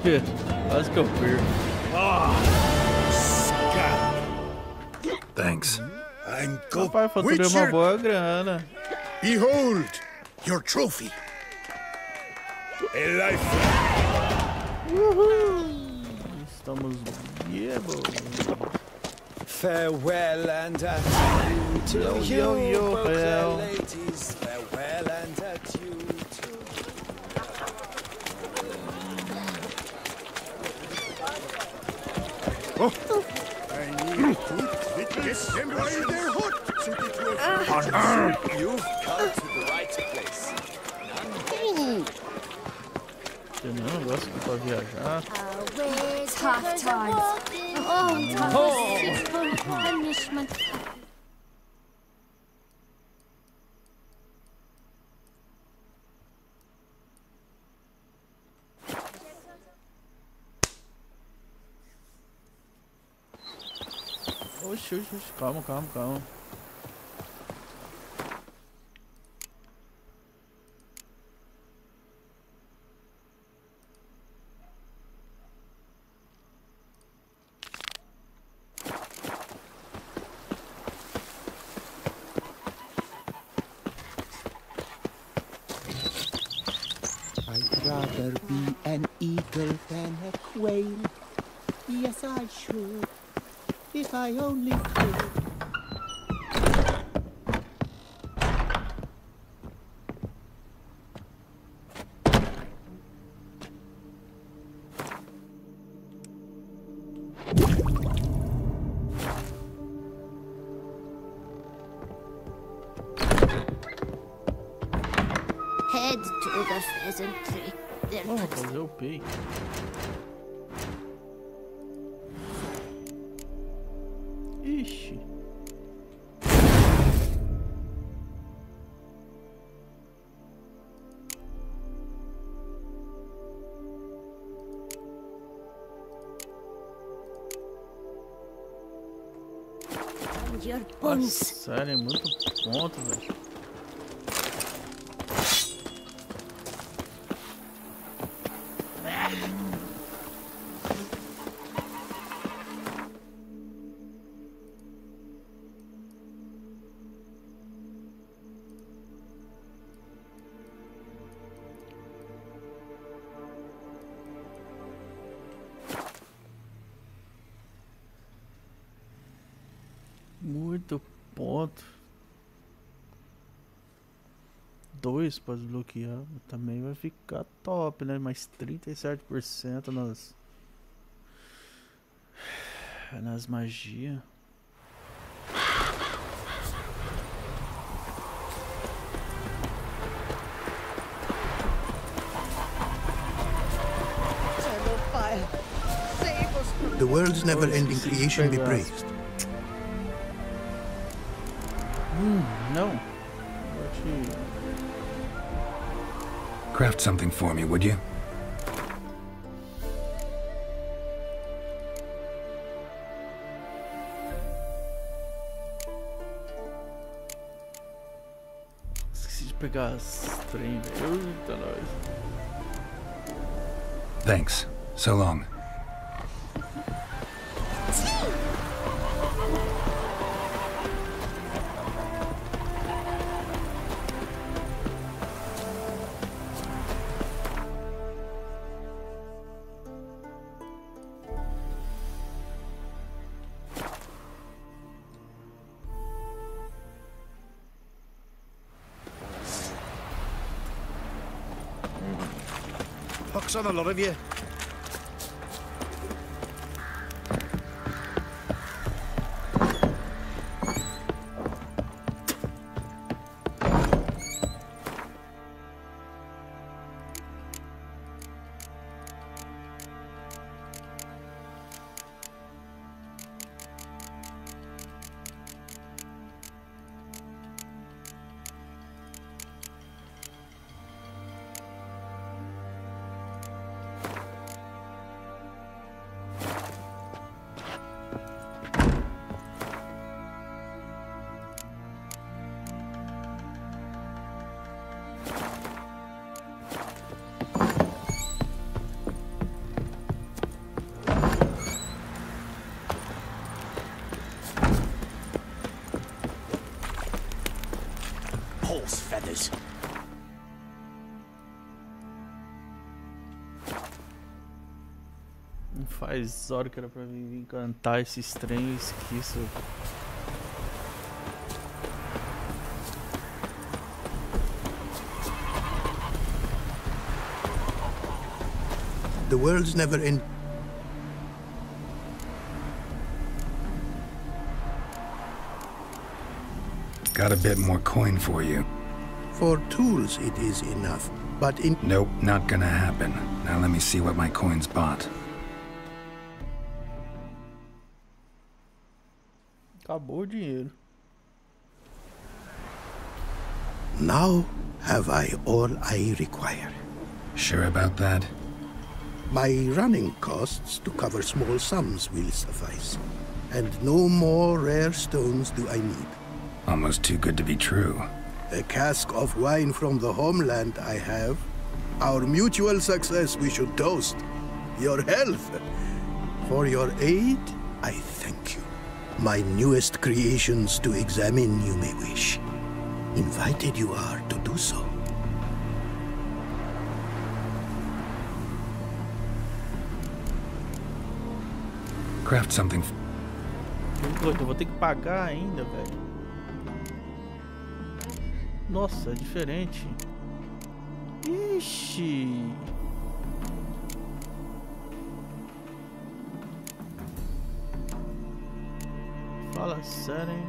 Yeah, let's go, beer. Thanks. I'm good. Rapaz, faturei uma boa grana. Behold, your trophy. A life. Estamos bêbados. Farewell and adieu to you, fair ladies. Farewell and adieu to I need to get them while they're hot. You've come to the right place. Tem nenhum negócio aqui pra viajar. Tough times. Oh, tough punishment. Oxi, calma. I'd rather be an eagle than a quail. Yes, I should, if I only could. Head to the pheasantry. Oh, fazer o pei. Ixi. your buns. Sério, é muito ponto, velho. Muito ponto. 2 para desbloquear. Também vai ficar top, né? Mais 37% nas magias. The world's never-ending creation be praised. No. Craft something for me, would you? Esqueci de pegar as trem, velho. Eita, nós. Thanks. So long. Puck's on a lot of you. Feathers. Não faz hora que era pra mim encantar esses trem, eu esqueço. The world's never end. Got a bit more coin for you. For tools it is enough, but in... Nope, not gonna happen. Now let me see what my coins bought. Acabou o dinheiro. Now have I all I require. Sure about that? My running costs to cover small sums will suffice. And no more rare stones do I need. Almost too good to be true. A cask of wine from the homeland I have. Our mutual success we should toast. Your health. For your aid, I thank you. My newest creations to examine you may wish. Invited you are to do so. Craft something. Eu vou ter que pagar ainda, velho. Nossa, é diferente. Ixi. Fala sério, hein?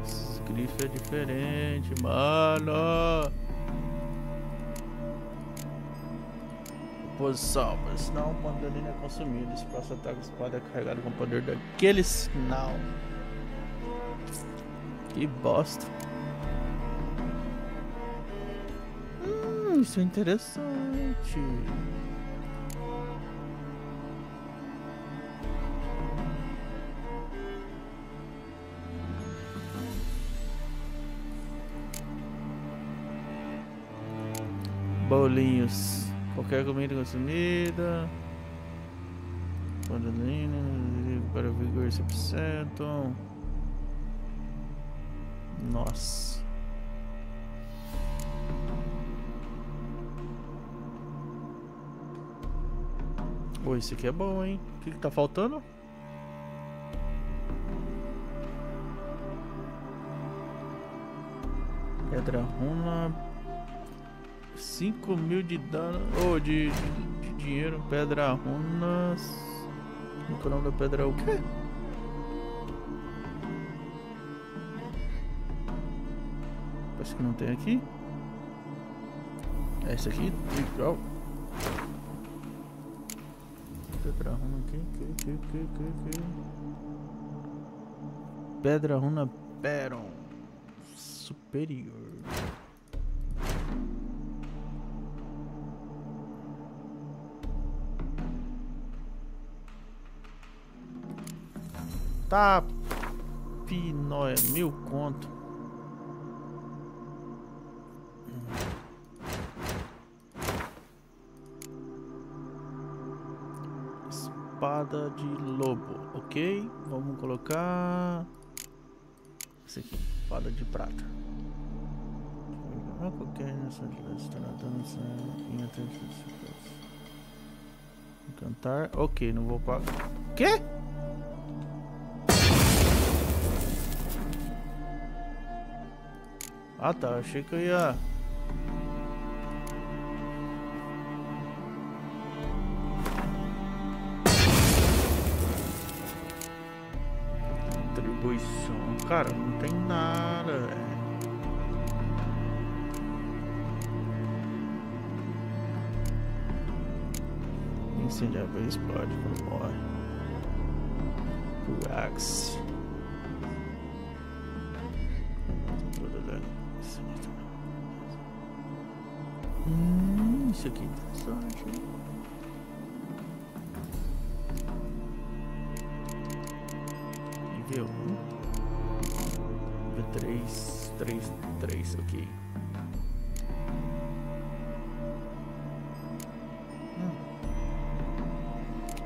Esse grifo é diferente, mano. Posição, mas sinal o mandarina é consumido. Esse próximo ataque espada é carregado com o poder daquele sinal. Que bosta. Isso é interessante. Bolinhos. Qualquer comida consumida. Para vigor 100%. Nossa. Pô, esse aqui é bom, hein? O que tá faltando? Pedra runa. 5.000 de dano. Oh, de dinheiro. Pedra runas. O nome da pedra é o quê? Parece que não tem aqui. É esse aqui. Legal. Pedra runa aqui. Pedra runa Peron superior. Tá, pinóia, 1000 conto. Espada de lobo, ok? Vamos colocar esse aqui, espada de prata. Qualquer encantar, ok, não vou pagar. Quê? Ah tá, achei que eu ia... Atribuição... Cara, não tem nada, velho. Incendiável explode quando morre. Axe. Isso aqui é interessante. Nível 1. Nível 3, ok.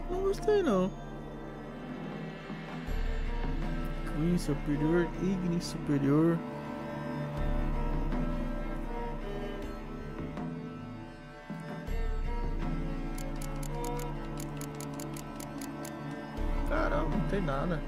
Não gostei não. Queen superior, Ignis superior. Caramba, não tem nada.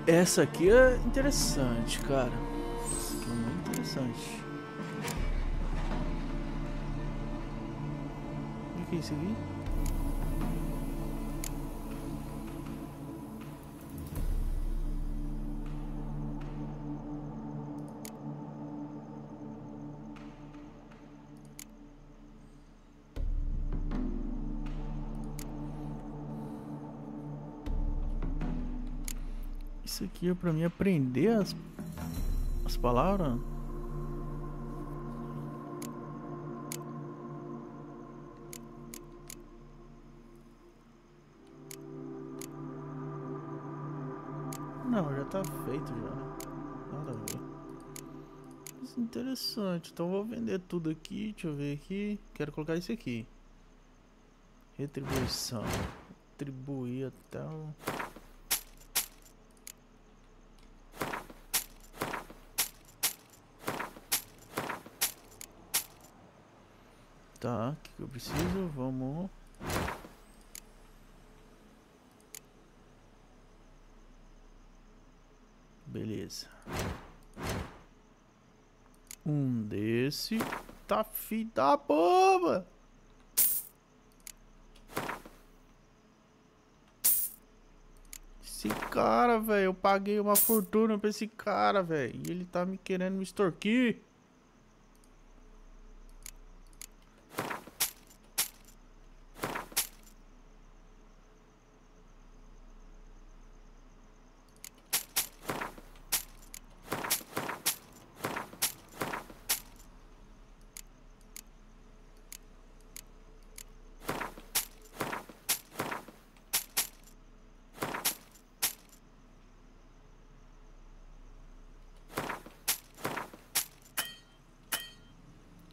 Essa aqui é interessante, cara. Essa aqui é muito interessante. O que é isso aqui? Isso aqui é pra mim aprender as palavras. Não, já tá feito já. Nada a ver. Isso é interessante. Então vou vender tudo aqui. Deixa eu ver aqui. Quero colocar isso aqui. Retribuição. Retribuir até o... Tá, o que eu preciso? Vamos... Beleza. Um desse. Tá filho da bomba! Esse cara, velho, eu paguei uma fortuna pra esse cara, velho. E ele tá me querendo me extorquir.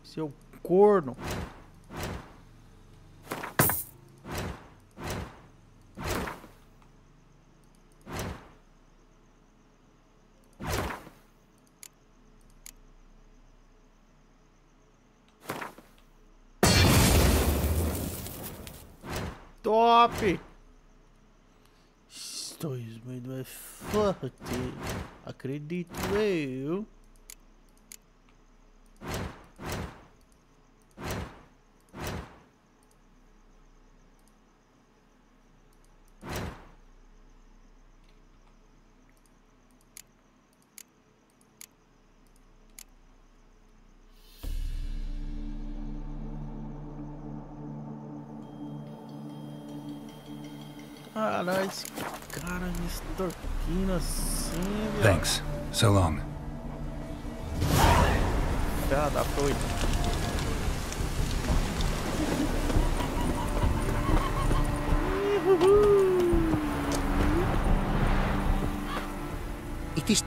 Seu corno. Top! Estou muito mais forte. Acredito eu. Caralho, esse cara me extorquindo assim, viado. Thanks. So long. Ferra da doida. It is.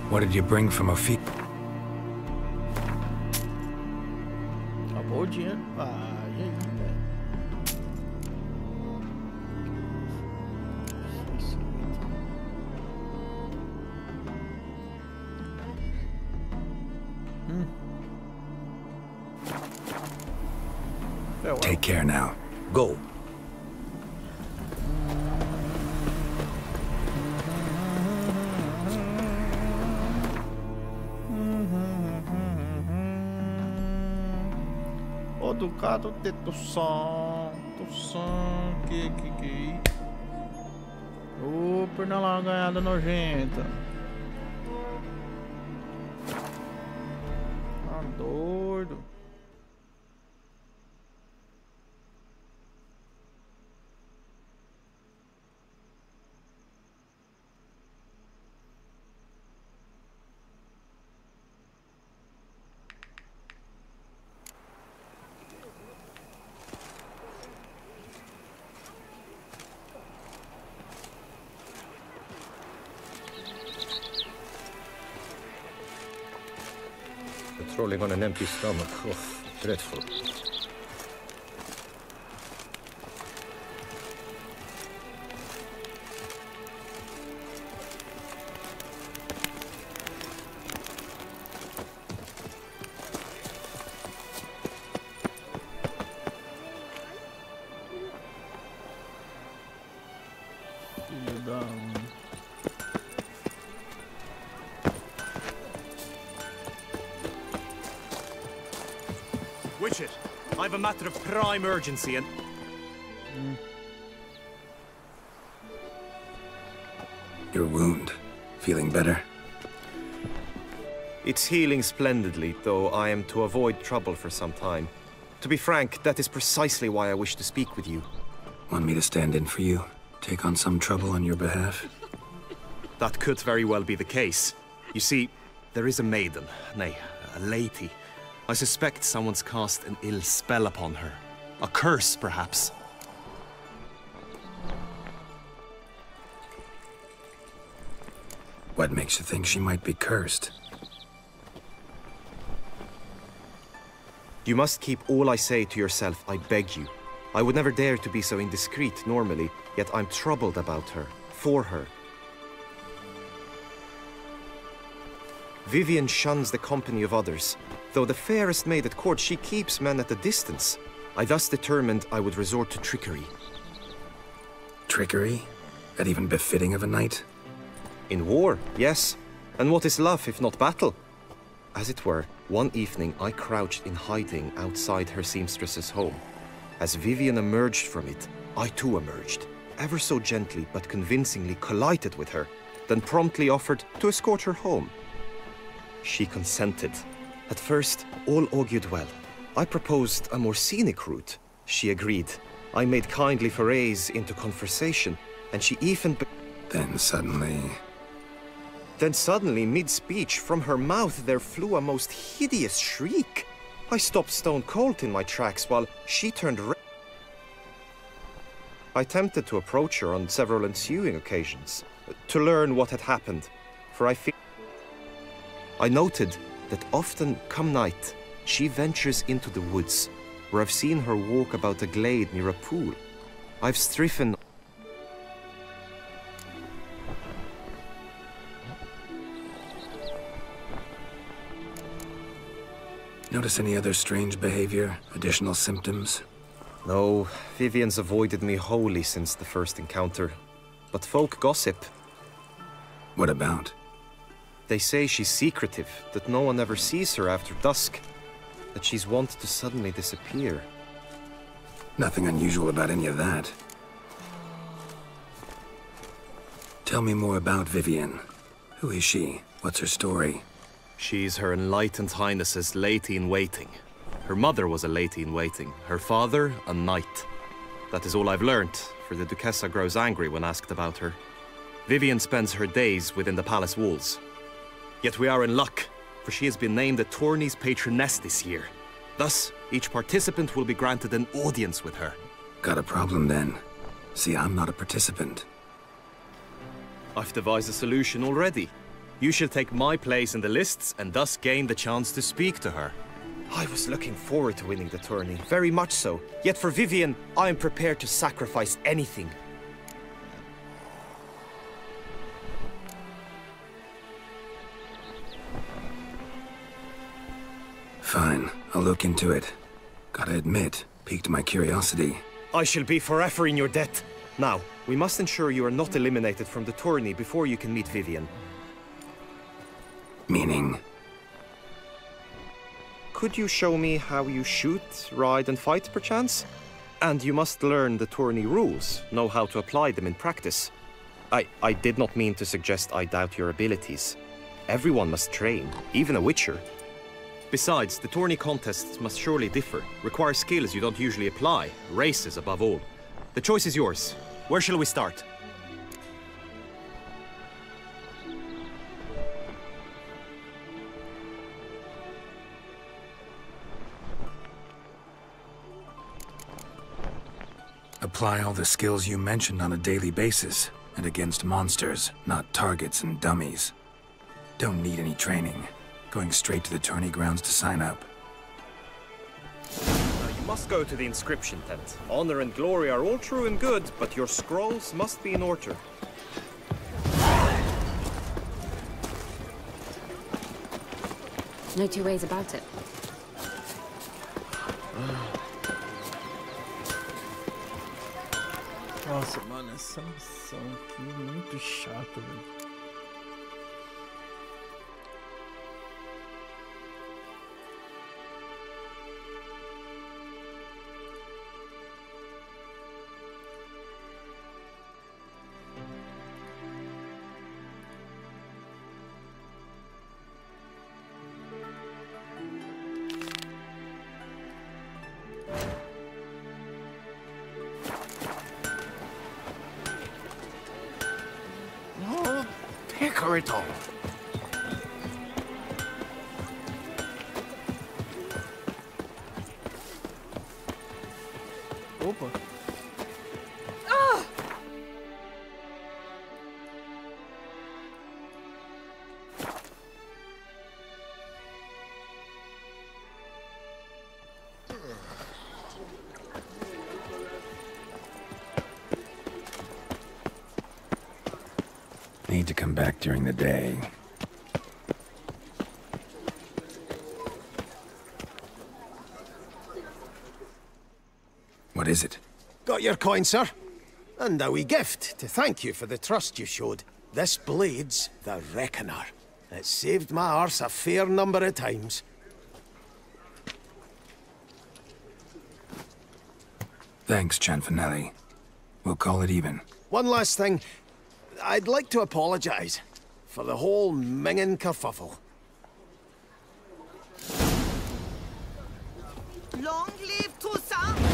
What did you bring from Ophir? Acabou o dinheiro. Ah, e aí, velho? Take care now. Go. Ô, Ducado de Tussan, que. Ô, perna largada nojenta. Tá doido. Patrolling on an empty stomach. Oh, dreadful. Witcher, I've a matter of prime urgency and... Your wound. Feeling better? It's healing splendidly, though I am to avoid trouble for some time. To be frank, that is precisely why I wish to speak with you. Want me to stand in for you? Take on some trouble on your behalf? That could very well be the case. You see, there is a maiden, nay, a lady. I suspect someone's cast an ill spell upon her. A curse, perhaps. What makes you think she might be cursed? You must keep all I say to yourself, I beg you. I would never dare to be so indiscreet normally, yet I'm troubled about her, for her. Vivian shuns the company of others. Though the fairest maid at court, she keeps men at a distance. I thus determined I would resort to trickery. Trickery? That even befitting of a knight? In war, yes. And what is love if not battle? As it were, one evening I crouched in hiding outside her seamstress's home. As Vivian emerged from it, I too emerged, ever so gently but convincingly collided with her, then promptly offered to escort her home. She consented. At first, all augured well. I proposed a more scenic route. She agreed. I made kindly forays into conversation, and she even... Then suddenly, mid-speech, from her mouth there flew a most hideous shriek. I stopped stone cold in my tracks while she turned red. I attempted to approach her on several ensuing occasions, to learn what had happened, for I noted that often, come night, she ventures into the woods, where I've seen her walk about a glade near a pool. I've striven... Notice any other strange behavior? Additional symptoms? No, Vivian's avoided me wholly since the first encounter. But folk gossip. What about? They say she's secretive, that no one ever sees her after dusk. That she's wont to suddenly disappear. Nothing unusual about any of that. Tell me more about Vivian. Who is she? What's her story? She's Her Enlightened Highness's lady-in-waiting. Her mother was a lady-in-waiting, her father a knight. That is all I've learnt, for the Duchessa grows angry when asked about her. Vivian spends her days within the palace walls. Yet we are in luck, for she has been named the tourney's patroness this year. Thus, each participant will be granted an audience with her. Got a problem then. See, I'm not a participant. I've devised a solution already. You shall take my place in the lists and thus gain the chance to speak to her. I was looking forward to winning the tourney, very much so. Yet for Vivian, I am prepared to sacrifice anything. Fine, I'll look into it. Gotta admit, piqued my curiosity. I shall be forever in your debt. Now, we must ensure you are not eliminated from the tourney before you can meet Vivian. Meaning? Could you show me how you shoot, ride and fight, perchance? And you must learn the tourney rules, know how to apply them in practice. I did not mean to suggest I doubt your abilities. Everyone must train, even a Witcher. Besides, the tourney contests must surely differ, require skills you don't usually apply, races above all. The choice is yours. Where shall we start? Apply all the skills you mentioned on a daily basis, and against monsters, not targets and dummies. Don't need any training. Going straight to the tourney grounds to sign up. Now you must go to the inscription tent. Honor and glory are all true and good, but your scrolls must be in order. No two ways about it. Nossa, mano, essa missão aqui é muito chata, velho. It all. Opa. Ah! Need to come back during the day. What is it? Got your coin, sir. And a wee gift to thank you for the trust you showed. This blade's the Reckoner. It saved my arse a fair number of times. Thanks, Cianfanelli. We'll call it even. One last thing. I'd like to apologize for the whole minging kerfuffle. Long live Toussaint!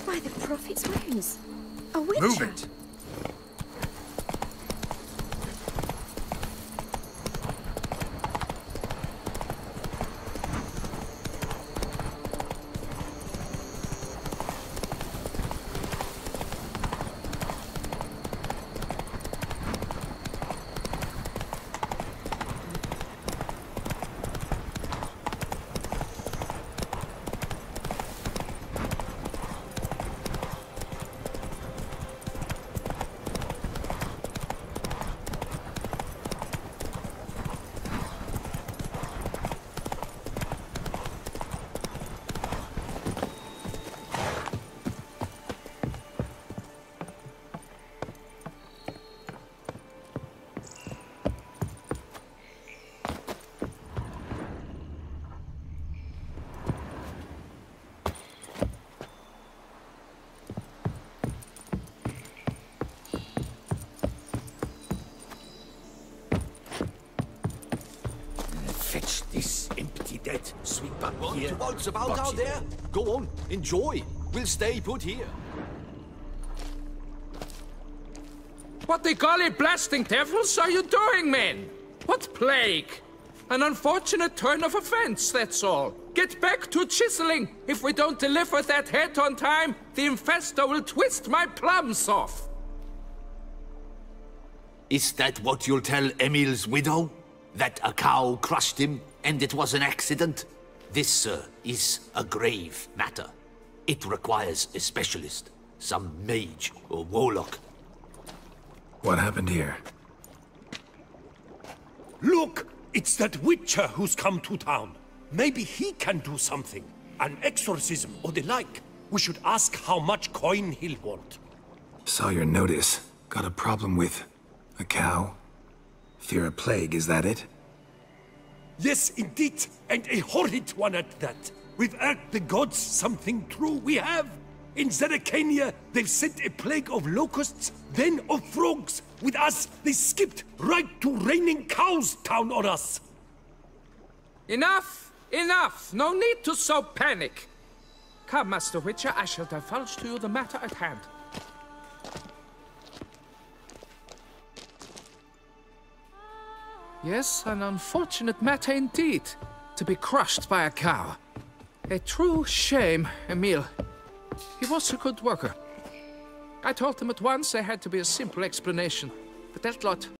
By the Prophet's wounds. A witcher. Move it! Fetch this empty dead, sweet back Want here. to waltz about out there? Go on, enjoy. We'll stay put here. What the golly blasting devils are you doing, men? What plague? An unfortunate turn of events, that's all. Get back to chiseling. If we don't deliver that head on time, the infestor will twist my plums off. Is that what you'll tell Emil's widow? That a cow crushed him and it was an accident? This, sir, is a grave matter. It requires a specialist, some mage or warlock. What happened here? Look! It's that Witcher who's come to town. Maybe he can do something. An exorcism or the like. We should ask how much coin he'll want. Saw your notice. Got a problem with a cow? Fear a plague, is that it? Yes, indeed, and a horrid one at that. We've irked the gods something true, we have. In Zeracania, they've sent a plague of locusts, then of frogs. With us, they skipped right to raining cows down on us. Enough! Enough! No need to so panic. Come, Master Witcher, I shall divulge to you the matter at hand. Yes, an unfortunate matter indeed, to be crushed by a cow. A true shame, Emile. He was a good worker. I told him at once there had to be a simple explanation, but that lot